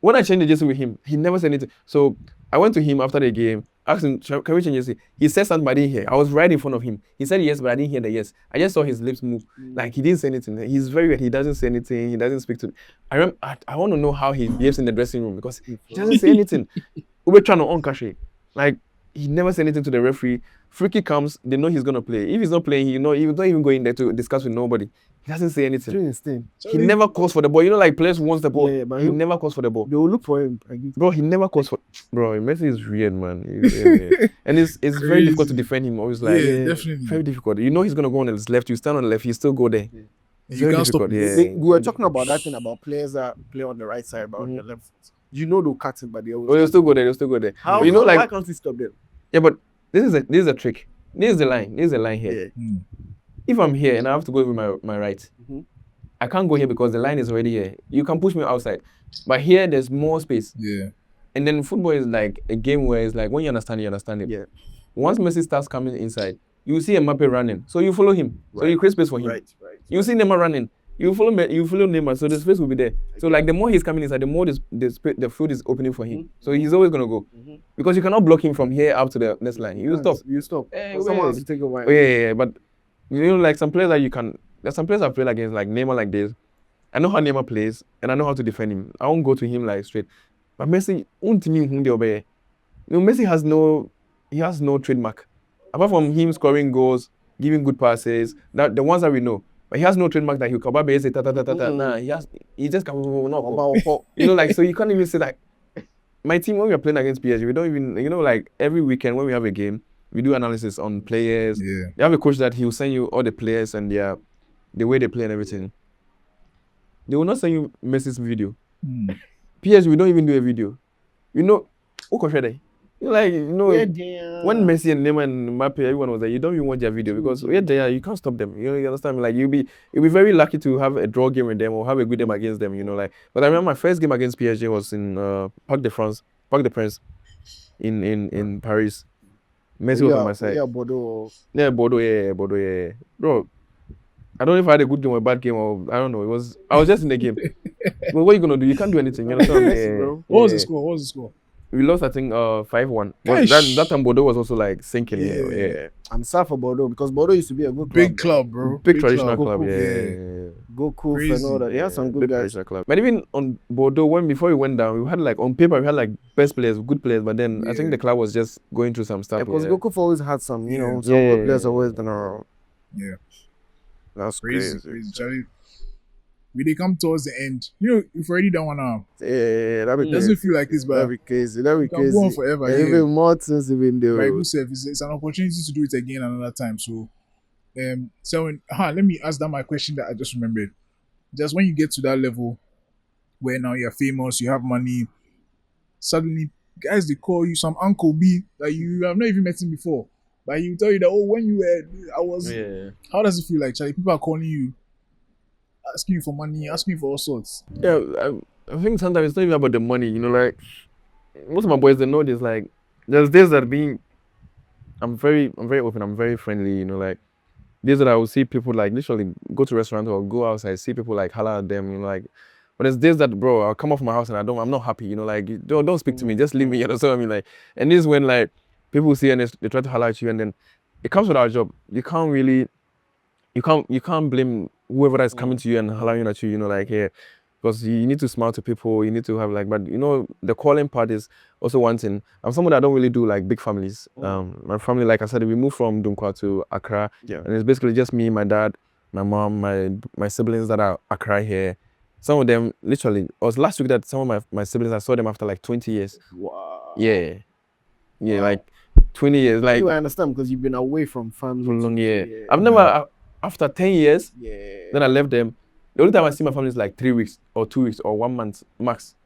When I changed the jersey with him, he never said anything. So I went to him after the game, asked him, can we change jersey? He said something, but I didn't hear. I was right in front of him. He said yes, but I didn't hear the yes. I just saw his lips move. Like he didn't say anything. He's very weird. He doesn't say anything. He doesn't speak to me. I want to know how he behaves in the dressing room because he doesn't say anything. We were trying to on-cash. Like he never said anything to the referee. Free kick comes, they know he's gonna play. If he's not playing, he's not even going there to discuss with nobody. He doesn't say anything. doing his thing. He never calls for the ball. Like players wants the ball. Yeah, but he never calls for the ball. They will look for him. Bro, he never calls for. Bro, Messi is weird, man. And it's very difficult to defend him. Always like definitely. very difficult. You know he's gonna go on his left. You stand on the left. He still go there. It's You very can't stop difficult. him. Yeah. We were talking about that thing about players that play on the right side, but on the left. You know they'll cut him, but they Oh, always. they'll still go there. They'll still go there. How? But you know, why like can't he stop them? yeah, but this is a trick. This is the line. This is the line here. Mm. If I'm here and I have to go with my right, I can't go here because the line is already here. You can push me outside, but here there's more space. Yeah. And then football is like a game where it's like when you understand it. Yeah. Once Messi starts coming inside, you see Mbappe running, so you follow him. So you create space for him. Right. You see Neymar running, you follow Neymar, so the space will be there. So like the more he's coming inside, the more the field is opening for him. So he's always gonna go because you cannot block him from here up to the next line. You stop. You stop. Eh, Someone wait. has to take a while. Oh, yeah. But like some players that you can. There's some players I've played against, like Neymar, like this. I know how Neymar plays, and I know how to defend him. I won't go to him like straight. But Messi, Messi has no trademark. Apart from him scoring goals, giving good passes, that the ones that we know. But he has no trademark that he'll come back and say ta ta ta ta ta. Nah, he just come like so you can't even say that. My team when we are playing against PSG, we don't even like every weekend when we have a game, we do analysis on players. Yeah. You have a coach that he will send you all the players and the way they play and everything. They will not send you Messi's video. PSG, we don't even do a video. Who coach are they? When Messi and Neymar and Mbappe, everyone was there, you don't even watch their video because you can't stop them. You understand? Like you'll be very lucky to have a draw game with them or have a good game against them. But I remember my first game against PSG was in Parc de Prince, in Paris. Messi was on my side. Yeah, Bordeaux. Yeah, Bordeaux, yeah. Bro, I don't know if I had a good game or a bad game, or I don't know. I was just in the game. But what are you gonna do? You can't do anything. You understand? bro. What was the score? What was the score? We lost, I think, 5-1. But Gosh. that time Bordeaux was also like sinking. Yeah. Yeah. I'm sad for Bordeaux because Bordeaux used to be a good Big club. club, bro. Big traditional club. club. Go Yeah. Go cool and Crazy. all that. They had some good Big guys. traditional club. But even on Bordeaux, before we went down, we had like on paper we had like best players, good players. But then I think Yeah. the club was just going through some stuff. Because Yeah. Goku always had some, you know, Yeah. some good players always been around. Yeah. That's Crazy, crazy. crazy. Charlie. We they come towards the end. You know, you've already done one now. Yeah, that'd be It doesn't crazy. feel like this, but That'd be crazy. That'd be you can go on crazy. forever. And Yeah. even more things even do. Like Musef, it's an opportunity to do it again another time. So, let me ask that my question that I just remembered. Just when you get to that level where now you're famous, you have money, suddenly guys they call you some Uncle B that you have not even met him before, but he will tell you that when you were, I was. Yeah. How does it feel like, Charlie? People are calling you, asking you for money, asking you for all sorts. Yeah, I think sometimes it's not even about the money, you know, like most of my boys they know this, like there's days that I'm very open, I'm very friendly, you know, like days that I will see people like literally go to restaurant or go outside, see people like holler at them, you know, like but there's days that bro, I'll come off my house and I'm not happy, you know, like don't speak to me, just leave me, you know what I mean? Like and this is when like people see and they try to holler at you and then it comes with our job. You can't blame whoever that is coming to you and hollering at you, you know, like here. Because you need to smile to people, you need to have like, but you know, the calling part is also one thing. I'm someone that don't really do like big families. My family, like I said, we moved from Dunkwa to Accra. Yeah. And it's basically just me, my dad, my mom, my siblings that are Accra here. Some of them, literally, it was last week that some of my siblings, I saw them after like 20 years. Wow. Yeah. Yeah, like 20 years. Like, I understand because you've been away from family for a long, yeah. Yeah. I've never, after 10 years, Yeah. then I left them. The only time I see my family is like 3 weeks or 2 weeks or 1 month max.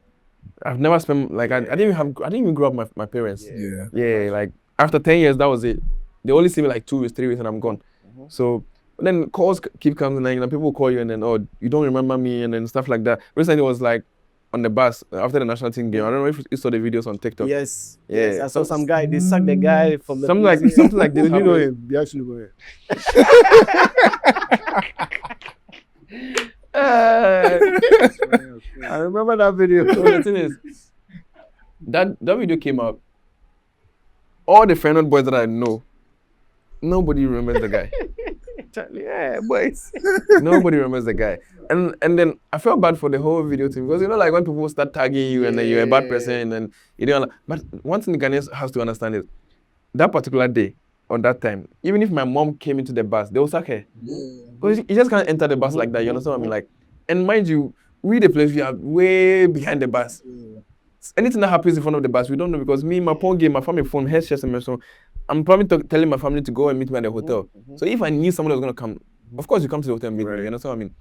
I've never spent like I didn't even grow up with my parents. Yeah. Yeah, like after 10 years, that was it. They only see me like 2 weeks, 3 weeks, and I'm gone. So but then calls keep coming, and people will call you, and then you don't remember me, and then stuff like that. Recently, it was like on the bus after the national team game. I don't know if you saw the videos on TikTok. Yes. Yeah. Yes. I saw some guy. They sacked the guy from the Something like this. You know happened. him. You actually know him. I remember that video. So the thing is, that video came out. All the Feyenoord boys that I know, nobody remembers the guy. Charlie, yeah, boys. Nobody remembers the guy. And then I felt bad for the whole video team because you know, like when people start tagging you and then you're a bad person and you don't. But one thing the Ghanaians has to understand is that particular day or that time, even if my mom came into the bus, they will sack her. Because you just can't enter the bus like that. You understand what I mean? Like, and mind you, we the place we are way behind the bus. Anything that happens in front of the bus, we don't know because me, my phone game, my family phone, head chest and so I'm probably telling my family to go and meet me at the hotel. So if I knew someone was gonna come, of course you come to the hotel and meet me. You understand what I mean?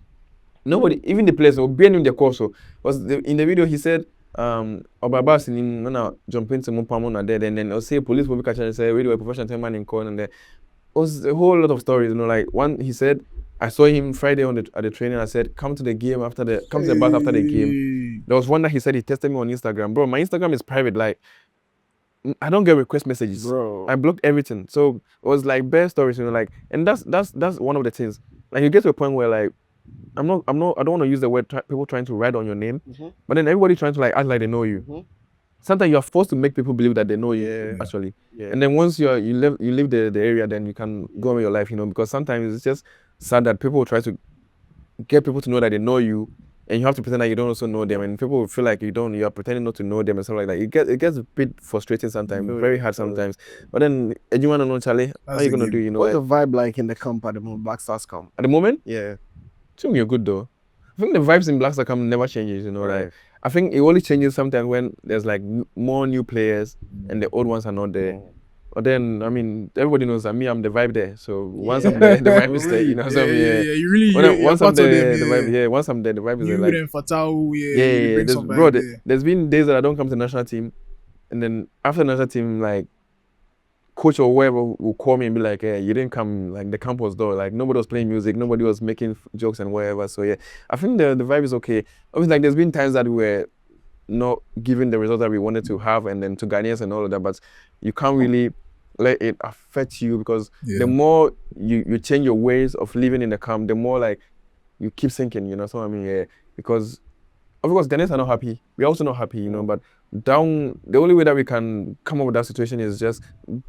Nobody, even the place, will be in the course. So was in the video he said, Obabas in no jump into Mupamona there, and then I'll say police will be catching and say, we do a professional man in call and there was a whole lot of stories, you know, like one he said, I saw him Friday at the training. I said, come to the bus after the game. There was one that he said he tested me on Instagram. Bro, my Instagram is private. Like, I don't get request messages. Bro. I blocked everything. So it was like bad stories, you know, like, and that's one of the things. Like you get to a point where like, I don't want to use the word people trying to write on your name, but then everybody trying to like act like they know you. Sometimes you are forced to make people believe that they know you actually. Yeah. And then once you leave the area, then you can go on with your life, you know, because sometimes it's just sad that people try to get people to know that they know you, and you have to pretend that you don't also know them, and people will feel like you are pretending not to know them and stuff like that. It gets a bit frustrating sometimes, very hard sometimes. But then, you want to know, Charlie, how are you gonna do? You know, what's the vibe like in the camp at the moment? Black Stars camp. At the moment, Yeah. I think you're good though. I think the vibes in Black Star Camp never changes, you know, like I think it only changes sometimes when there's like more new players and the old ones are not there. But then, I mean, everybody knows that I'm the vibe there. So once I'm there, the vibe is there, you know. So You really, once I'm there, the the vibe, once I'm there, the vibe is there. You Like, and Fatau, there's been days that I don't come to the national team, and then after the national team, like coach or whoever will call me and be like, "Hey, you didn't come." Like the camp was dull. Like nobody was playing music, nobody was making jokes and whatever. So yeah, I think the vibe is okay. Obviously, like there's been times that we were not giving the results that we wanted to have, and then to Ghanaians and all of that. But you can't really let it affect you, because Yeah. the more you change your ways of living in the camp, the more like you keep sinking, you know. So I mean, yeah, because of course Ghanaians are not happy. We're also not happy, you know. But down, the only way that we can come up with that situation is just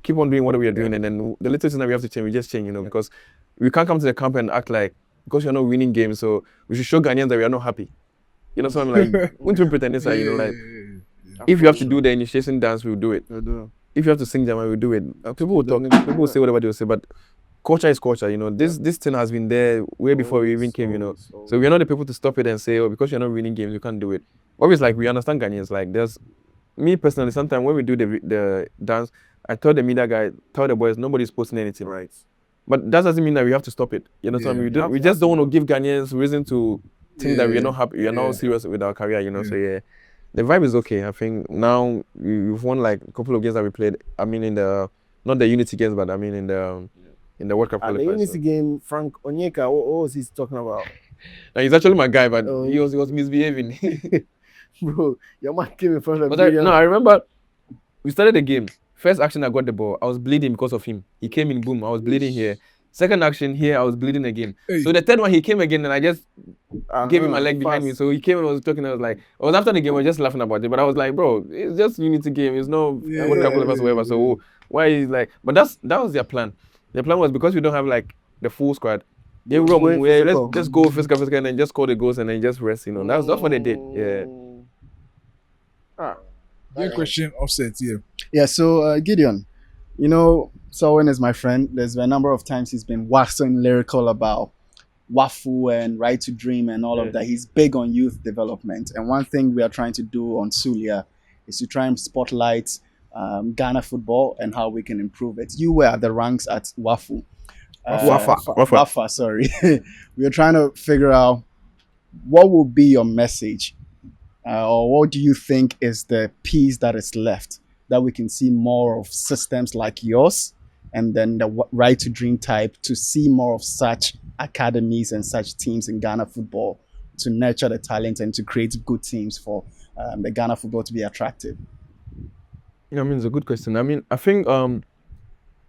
keep on doing what we are doing, and then the little thing that we have to change, we just change, you know, because we can't come to the camp and act like because you're not winning games, so we should show Ghanaians that we are not happy. You know, so I'm like, won't we pretend this? You know, like if you have to do the initiation dance, we'll do it. If you have to sing Jama, we'll do it. People will talk, people will say whatever they'll say, but culture is culture, you know. This thing has been there way before we even came, you know. So we're not the people to stop it and say, oh, because you're not winning games, you can't do it. Obviously, like we understand Ghanaians. Like there's me personally, sometimes when we do the dance, I tell the media guy, tell the boys, nobody's posting anything. Right. But that doesn't mean that we have to stop it. You know, so I mean, we just don't want to give Ghanaians reason to think that we're not happy, we're not serious with our career, you know. So yeah, the vibe is okay. I think now we've won like a couple of games that we played. I mean, in the not the Unity games, but I mean in the World Cup And the qualifiers. Unity game, Frank Onyeka, what was he talking about? Now, he's actually my guy, but Oh. he was misbehaving. Bro, your man came in front of But me. I remember we started the game. First action, I got the ball. I was bleeding because of him. He came in, boom. I was bleeding here. Second action here, I was bleeding again. Hey. So the third one, he came again, and I just gave him a leg behind me. So he came and was talking. I was like, I was after the game, I was just laughing about it. But I was like, bro, it's just Unity game. It's no World Cup qualifiers or whatever. So why is like? But that was their plan. Their plan was because we don't have like the full squad. They were let's go physical, and then just score the goals and then just rest. You know, that's what they did. Yeah. Good question, Offset. Yeah. Yeah, so Gideon, you know, Selwyn is my friend. There's been a number of times he's been waxing lyrical about Wafu and Right to Dream and all of that. He's big on youth development. And one thing we are trying to do on Sulia is to try and spotlight Ghana football and how we can improve it. You were at the ranks at Wafu. Wafa, sorry. We are trying to figure out what will be your message, or what do you think is the piece that is left that we can see more of systems like yours, and then the Right to Dream type to see more of such academies and such teams in Ghana football to nurture the talent and to create good teams for the Ghana football to be attractive? I mean, it's a good question. I mean, I think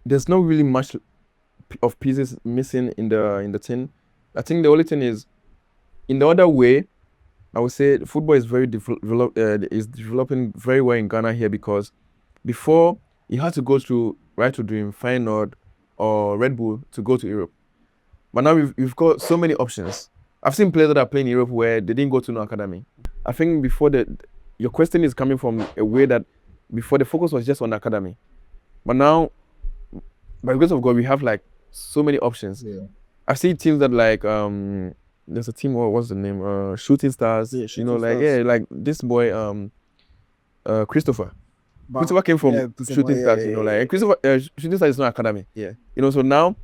there's not really much of pieces missing in the tin. I think the only thing is, in the other way, I would say football is is developing very well in Ghana here, because before you had to go through Right to Dream, Feyenoord, or Red Bull to go to Europe. But now we've got so many options. I've seen players that are playing in Europe where they didn't go to no academy. I think before your question is coming from a way that before the focus was just on academy. But now, by the grace of God, we have like so many options. Yeah. I see teams that like there's a team, what's the name? Shooting Stars. Yeah, you know, like this boy Christopher. Christopher came from Shooting Stars, you know, like and Christopher Shooting Stars is not academy. Yeah. You know, so now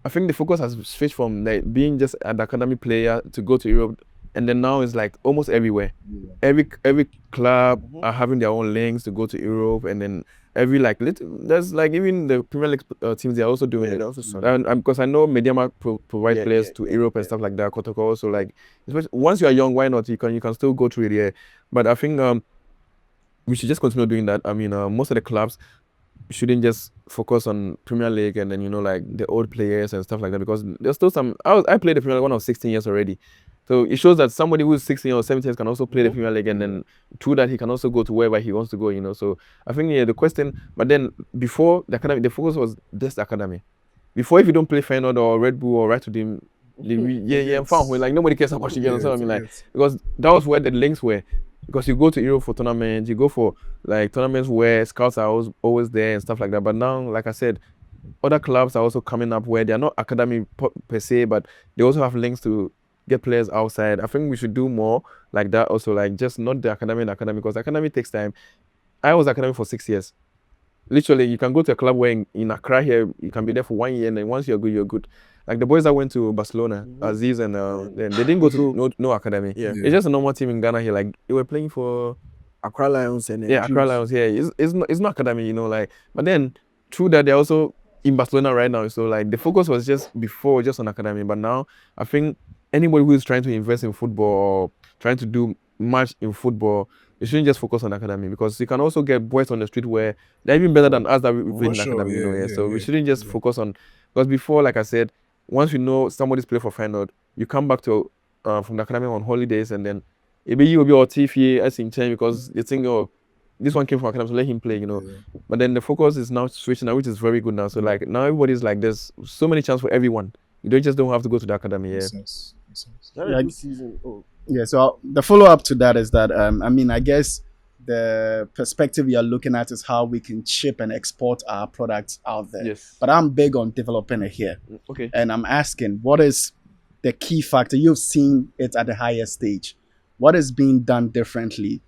I think the focus has switched from like being just an academy player to go to Europe, and then now it's like almost everywhere. Yeah. Every club are having their own links to go to Europe, and then every there's like even the Premier League teams, they are also doing it. And because I know Mediama provide players to Europe and stuff like that. Kotoko also, like, once you are young, why not? You can still go through it. Yeah. But I think we should just continue doing that. I mean, most of the clubs shouldn't just focus on Premier League and then, you know, like the old players and stuff like that, because there's still some. I played the Premier League when I was 16 years already. So it shows that somebody who's 16 or 17 years can also play the Premier League, and then through that he can also go to wherever he wants to go, you know. So I think the question, but then before the academy, the focus was just academy. Before, if you don't play Feyenoord or Red Bull or Right to Dream, I'm fine. Like nobody cares about you, you know what I mean? Like, because that was where the links were. Because you go to Europe for tournaments, you go for like tournaments where scouts are always there and stuff like that. But now, like I said, other clubs are also coming up where they're not academy per se, but they also have links to get players outside. I think we should do more like that also, like just not the academy, because academy takes time. I was academy for 6 years. Literally, you can go to a club where in Accra here, you can be there for 1 year, and then once you're good, you're good. Like the boys that went to Barcelona, Aziz, and then they didn't go to no academy. Yeah. It's just a normal team in Ghana here. Like they were playing for Accra Lions and Accra Lions. Yeah, it's not academy, you know. Like, but then through that they're also in Barcelona right now. So like the focus was just before just on academy, but now I think anybody who is trying to invest in football or trying to do much in football, you shouldn't just focus on academy, because you can also get boys on the street where they're even better than us that we played in sure, academy, you know. yeah, So we yeah, shouldn't just yeah. focus on, because before, like I said, once you know somebody's playing for final, you come back to from the academy on holidays, and then maybe you will be on TV as in change because you think, oh, this one came from academy, so let him play, you know. Yeah. But then the focus is now switching now, which is very good now. So like now everybody's like, there's so many chances for everyone. You don't have to go to the academy. Yeah. Makes sense. Makes sense. Yeah, this season. Oh, Yeah, so the follow up to that is that I mean, I guess the perspective you're looking at is how we can ship and export our products out there. Yes. But I'm big on developing it here. Okay. And I'm asking, what is the key factor? You've seen it at the highest stage. What is being done differently?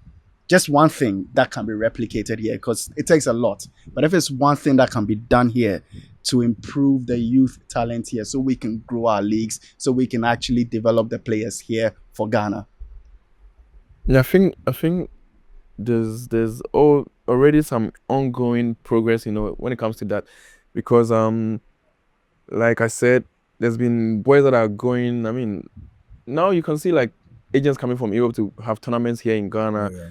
Just one thing that can be replicated here, because it takes a lot. But if it's one thing that can be done here to improve the youth talent here, so we can grow our leagues, so we can actually develop the players here for Ghana. Yeah, I think there's already some ongoing progress, you know, when it comes to that, because like I said, there's been boys that are going. I mean, now you can see like agents coming from Europe to have tournaments here in Ghana Yeah.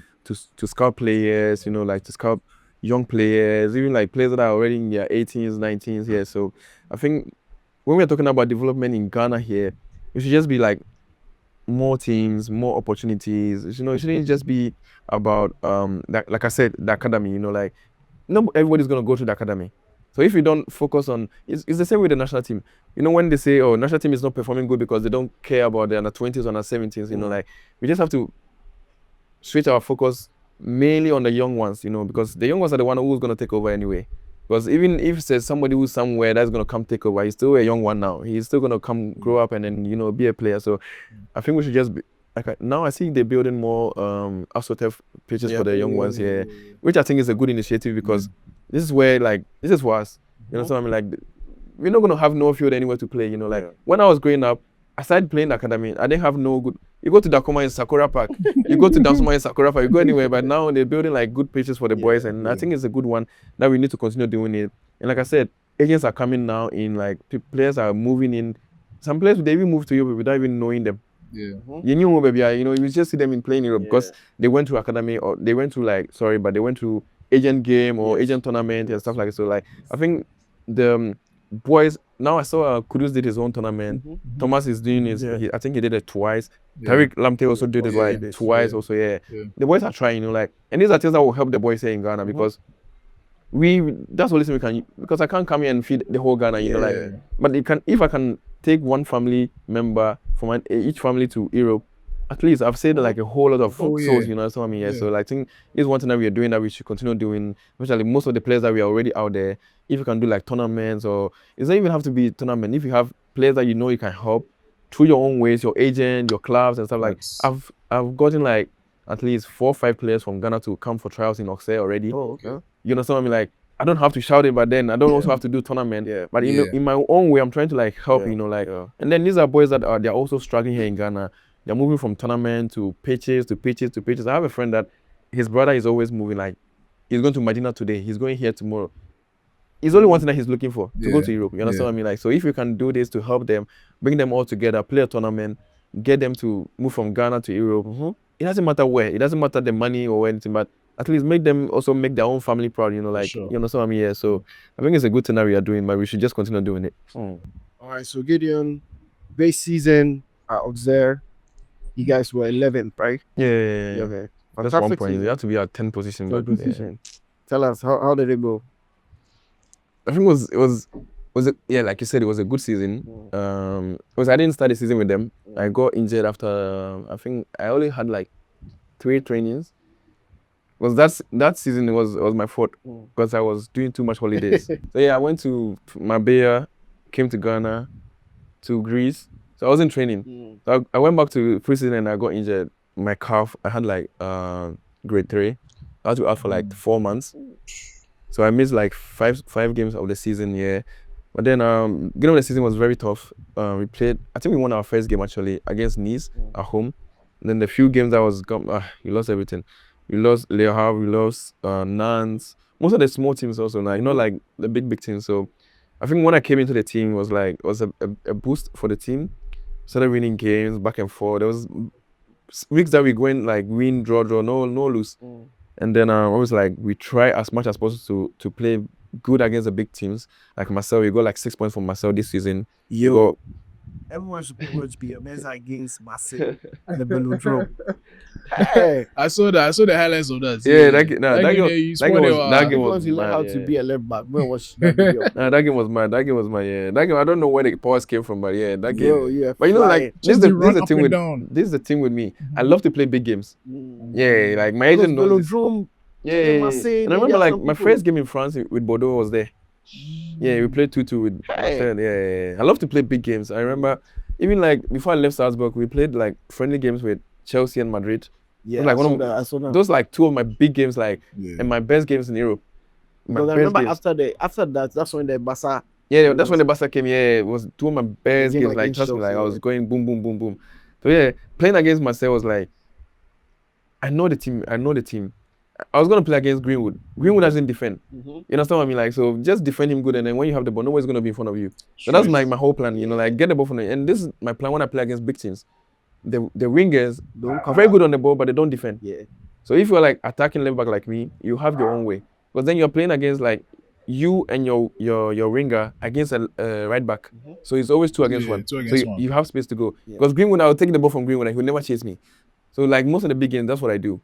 to scout players, you know, like to scout young players, even like players that are already in their 18s, 19s here. So I think when we're talking about development in Ghana here, it should just be like more teams, more opportunities. You know, it shouldn't just be about like I said, the academy, you know, like not everybody's gonna go to the academy. So if you don't focus on, it's the same with the national team. You know, when they say, oh, national team is not performing good because they don't care about the under 20s, under 17s, you know, like we just have to switch our focus mainly on the young ones, you know, because the young ones are the one who's gonna take over anyway. Because even if there's somebody who's somewhere that's gonna come take over, he's still a young one now. He's still gonna come grow up and then, you know, be a player. So I think we should just be like, now I see they're building more AstroTurf pitches for the young ones here, which I think is a good initiative, because this is where, like, this is for us. You know, so I mean, like, we're not gonna have no field anywhere to play. You know, like when I was growing up, I started playing the academy. I didn't have no good. You go to Dakoma in Sakura Park, you go to Dansuma in Sakura Park, you go anywhere. But now they're building like good pitches for the boys, and I think it's a good one that we need to continue doing it. And like I said, agents are coming now in, like players are moving in. Some players they even move to Europe without even knowing them. Yeah. You knew baby, you know, you just see them in playing Europe because they went to academy, or they went to but they went to agent game or agent tournament and stuff like that. So like I think the boys now, I saw Kudus did his own tournament. Thomas is doing his. I think he did it twice. Tariq Lamte also did it twice. Also, the boys are trying, you know, like, and these are things that will help the boys here in Ghana, because that's the only thing we can, because I can't come here and feed the whole Ghana, you know, like, but if I can take one family member from each family to Europe, at least I've saved like a whole lot of souls, you know. So I mean, so like, I think it's one thing that we are doing that we should continue doing, especially most of the players that we are already out there. If you can do like tournaments, or it doesn't even have to be tournament. If you have players that you know you can help through your own ways, your agent, your clubs and stuff, like I've gotten like at least 4 or 5 players from Ghana to come for trials in Oxford already. Oh, okay. You know, so I mean, like, I don't have to shout it, but then I don't also have to do tournament. But in my own way, I'm trying to like help, you know, like, and then these are boys that they're also struggling here in Ghana. They're moving from tournament to pitches to pitches to pitches. I have a friend that his brother is always moving, like, he's going to Medina today, he's going here tomorrow. It's only one thing that he's looking for, to go to Europe. You understand what I mean? Like, so if you can do this to help them, bring them all together, play a tournament, get them to move from Ghana to Europe. It doesn't matter where, it doesn't matter the money or anything, but at least make them also make their own family proud, you know, like, you know, so I mean, so I think it's a good thing that we are doing, but we should just continue doing it. All right, so Gideon, base season out there, you guys were 11th, right? Yeah. Okay. That's 1 point. You have to be at 10 position. Tell us, how did it go? I think it was like you said, it was a good season. Because I didn't start the season with them. I got injured after, I think I only had like 3 trainings. Because that season was my fault, because I was doing too much holidays. So I went to Marbella, came to Ghana, to Greece. So I wasn't training. So I went back to pre-season and I got injured. My calf, I had like grade 3. I had to out for like 4 months. So I missed like five games of the season, But then the season was very tough. We played, I think we won our first game actually against Nice at home. And then the few games that was we lost everything. We lost Le Havre, we lost Nantes. Most of the small teams also, like, not like the big teams. So I think when I came into the team, it was a boost for the team. Started winning games back and forth. There was weeks that we going like win, draw, no lose. And then always like we try as much as possible to play good against the big teams. Like Marcel, we got like 6 points from Marcel this season. We got Everyone's supposed to be a Mensah against Marseille and the Velodrome. Hey, I saw the highlights of that. yeah, that game because was you learn mad, how yeah. to be a left back. When watch that video. Nah, that game was mad. That game was mad. Yeah, that game. I don't know where the powers came from, but yeah, that game. Yo, yeah, But you know, like this is Just the run thing up with and down. this is the thing with me. I love to play big games. Yeah, like my agent knows this. Velodrome. Yeah. Marseille, And I maybe remember like some my people- first game in France with Bordeaux was there. Yeah, we played 2-2 with Marseille. Yeah. I love to play big games. I remember even like before I left Salzburg, we played like friendly games with Chelsea and Madrid. Yeah, like I one saw of that. I saw that. Those like two of my big games, like Yeah. and my best games in Europe. My Because I best remember games. after that, that's when the Barca. Yeah, that's when the Barca came. Yeah, it was two of my best game games. Like against trust me, like I Chelsea, was yeah. going boom, boom, boom, boom. So yeah, playing against Marseille was like, I know the team. I was gonna play against Greenwood. Greenwood doesn't defend. You understand what I mean? Like, so just defend him good, and then when you have the ball, nobody's gonna be in front of you. So that's like my whole plan. You know, like get the ball from the. And this is my plan when I play against big teams. The wingers are very good on the ball, but they don't defend. Yeah. So if you're like attacking left back like me, you have your own way. Because then you're playing against like you and your winger against a right back. So it's always two against one. two So against one. you have space to go. Yeah. Because Greenwood, I will take the ball from Greenwood and he'll never chase me. So like most of the big games, that's what I do.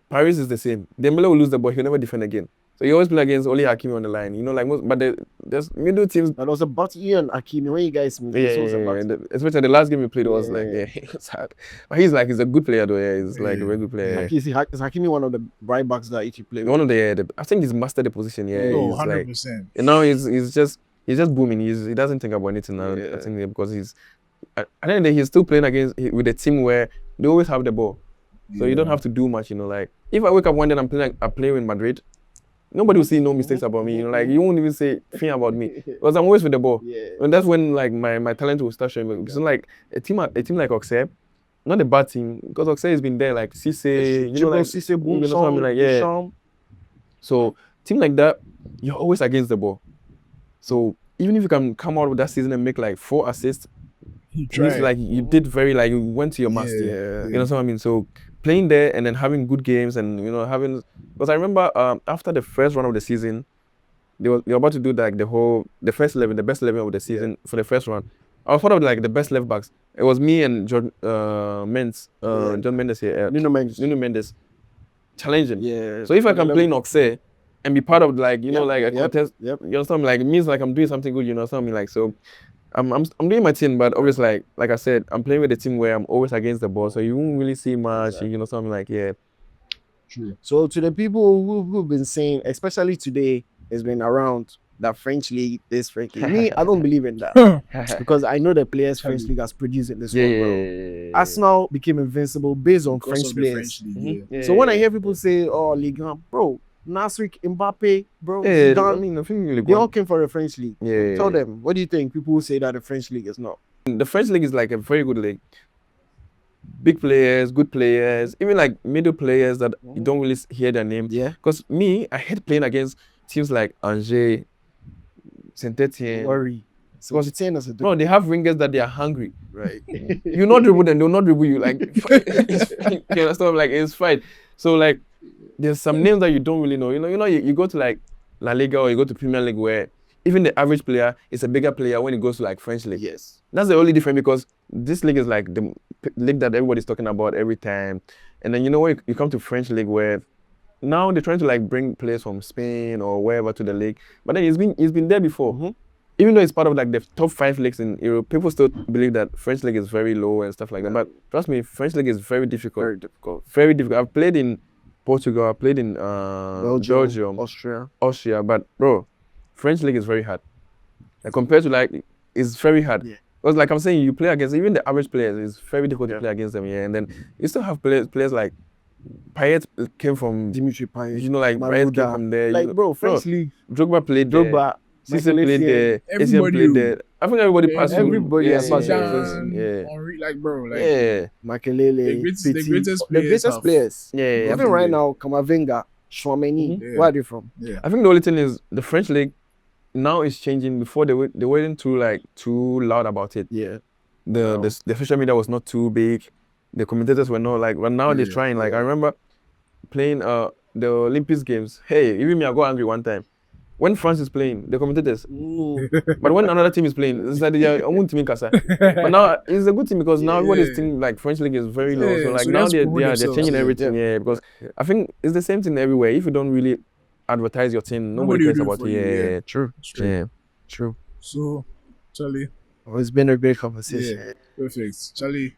Paris is the same. Dembele will lose the ball, he'll never defend again. So you always play against only Hakimi on the line. You know, like most, but there's middle teams. And it was about you and Akimi when you guys meet. Yeah, it was about especially the last game we played was Yeah, like, yeah. it was hard. But he's a good player though. Yeah, he's like a very good player. Yeah. Is Hakimi one of the right backs that if you play with? One of I think he's mastered the position. Yeah, Oh, he's like, 100%. and now he's just booming. He doesn't think about anything now. Yeah. I think because at the end of the day, he's still playing with a team where they always have the ball, so you don't have to do much. You know, like if I wake up one day and I'm playing with Madrid, nobody will see no mistakes about me. You know, like you won't even say thing about me because I'm always with the ball. Yeah. And that's when like my talent will start showing. It's like a team like Auxerre, not a bad team because Auxerre has been there like Cisse, you know, like Cisse, you know what I mean, like yeah. Deschamps. So team like that, you're always against the ball. So even if you can come out with that season and make like 4 assists, You it means tried. like you did very like you went to your master. Yeah. You know what I mean? So playing there and then having good games and you know having because I remember after the first run of the season, they were about to do like the first 11, the best 11 of the season for the first run. I was part of like the best left backs. It was me and John Mendes here. Nuno Mendes challenging. Yeah. So if I can play in Auxerre and be part of like, you know, like a Yep. contest, Yep. you understand me? Like it means like I'm doing something good, you know, something like so. I'm doing my thing, but obviously like I said, I'm playing with a team where I'm always against the ball, so you won't really see much, you know, something like yeah. True. So to the people who've been saying, especially today, it's been around that French league, this French league. Me, I don't believe in that because I know the players French league has produced in this world. Bro. Arsenal became invincible based on Because French of the players. French league, yeah. So when I hear people say, "Oh, Ligue 1," bro, Nasri, Mbappe, bro, yeah, I Zidane, mean, I think really they all came from the French league. yeah. Tell them, what do you think? People who say that the French league is not. The French league is like a very good league. Big players, good players, even like middle players that you don't really hear their name. Yeah. Because me, I hate playing against teams like Angers, Saint-Etienne. Worry. So what's it saying as a Bro, they have wingers that they are hungry. right? You not dribble them, they'll not dribble you. Like, you understand? Like, it's fine. So, like, there's some names that you don't really know. You go to like La Liga or you go to Premier League where even the average player is a bigger player when it goes to like French league. Yes. That's the only difference because this league is like the league that everybody's talking about every time. And then when you come to French league where now they're trying to like bring players from Spain or wherever to the league. But then it's been there before. Even though it's part of like the top 5 leagues in Europe, people still believe that French league is very low and stuff like that. But trust me, French league is very difficult. Very difficult. Very difficult. I've played in Portugal, I've played in Belgium, Austria, but bro, French league is very hard. Like compared to like, it's very hard. Yeah. Because like I'm saying, you play against even the average players, it's very difficult to play against them. Yeah, and then you still have players like Payet came from, Dimitri Payet. you know, like Payet came from there. Like, bro, French league. Drogba played there. Drogba. Cisse Michael played Essien. there. Essien Everybody played who- there. I think everybody passed through. everybody has passed through. Zidane, Yeah. Henry, like bro, like Yeah. Makelele, The greatest- the Petit, greatest the players greatest have- players. Yeah. Even right now, Kamavinga, Chouameni, Mhm. where are they from? yeah. I think the only thing is the French league now is changing. Before they weren't too loud about it. Yeah. The social media was not too big. the commentators were not like, but now they're trying. Like I remember playing the Olympics games. Hey, even me, I got angry one time. When France is playing, the commentators. But when another team is playing, it's like they are own team kasa. But now it's a good thing because now everybody's thinking like French league is very low. So like so now that's they're promote themselves, changing everything. Yeah, because I think it's the same thing everywhere. If you don't really advertise your team, nobody Nobody will cares do it about for it. you, Yeah, yeah. True. True. yeah. True. So, Charlie, Oh, it's been a great conversation. yeah, perfect. Charlie.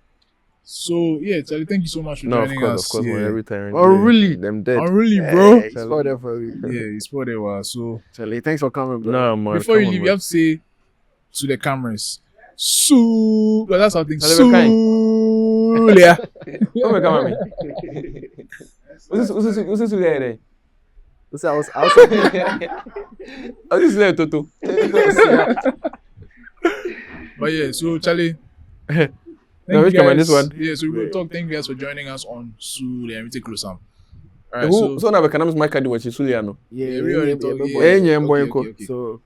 So yeah, Charlie, thank you so much for No, joining of us. course, man. Yeah. Every time. Oh, really? Them dead. Oh, really, bro? Hey, it's for that for you. Yeah, it's what they were. So Charlie, thanks for coming, bro. No, man. before come you on, leave, you man. have to say to the cameras, Su. Well, that's our thing. Charlie, we're kind. Sulia. Come here, come at me. What's this there? Listen, I was Oh, this is there, Toto. But yeah, so Charlie. No, which camera? This one? Yeah, so we'll talk. Thank you guys for joining us on Sulia. We take close up. All right, So now we can have my card with Sulia, no? yeah, we already talked. boy. Yeah, yeah, boy, okay, okay. okay. So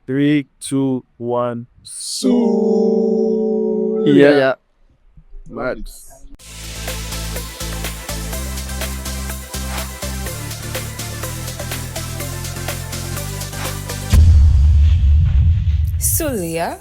3, 2, 1. Sulia. Yeah. Mad. Sulia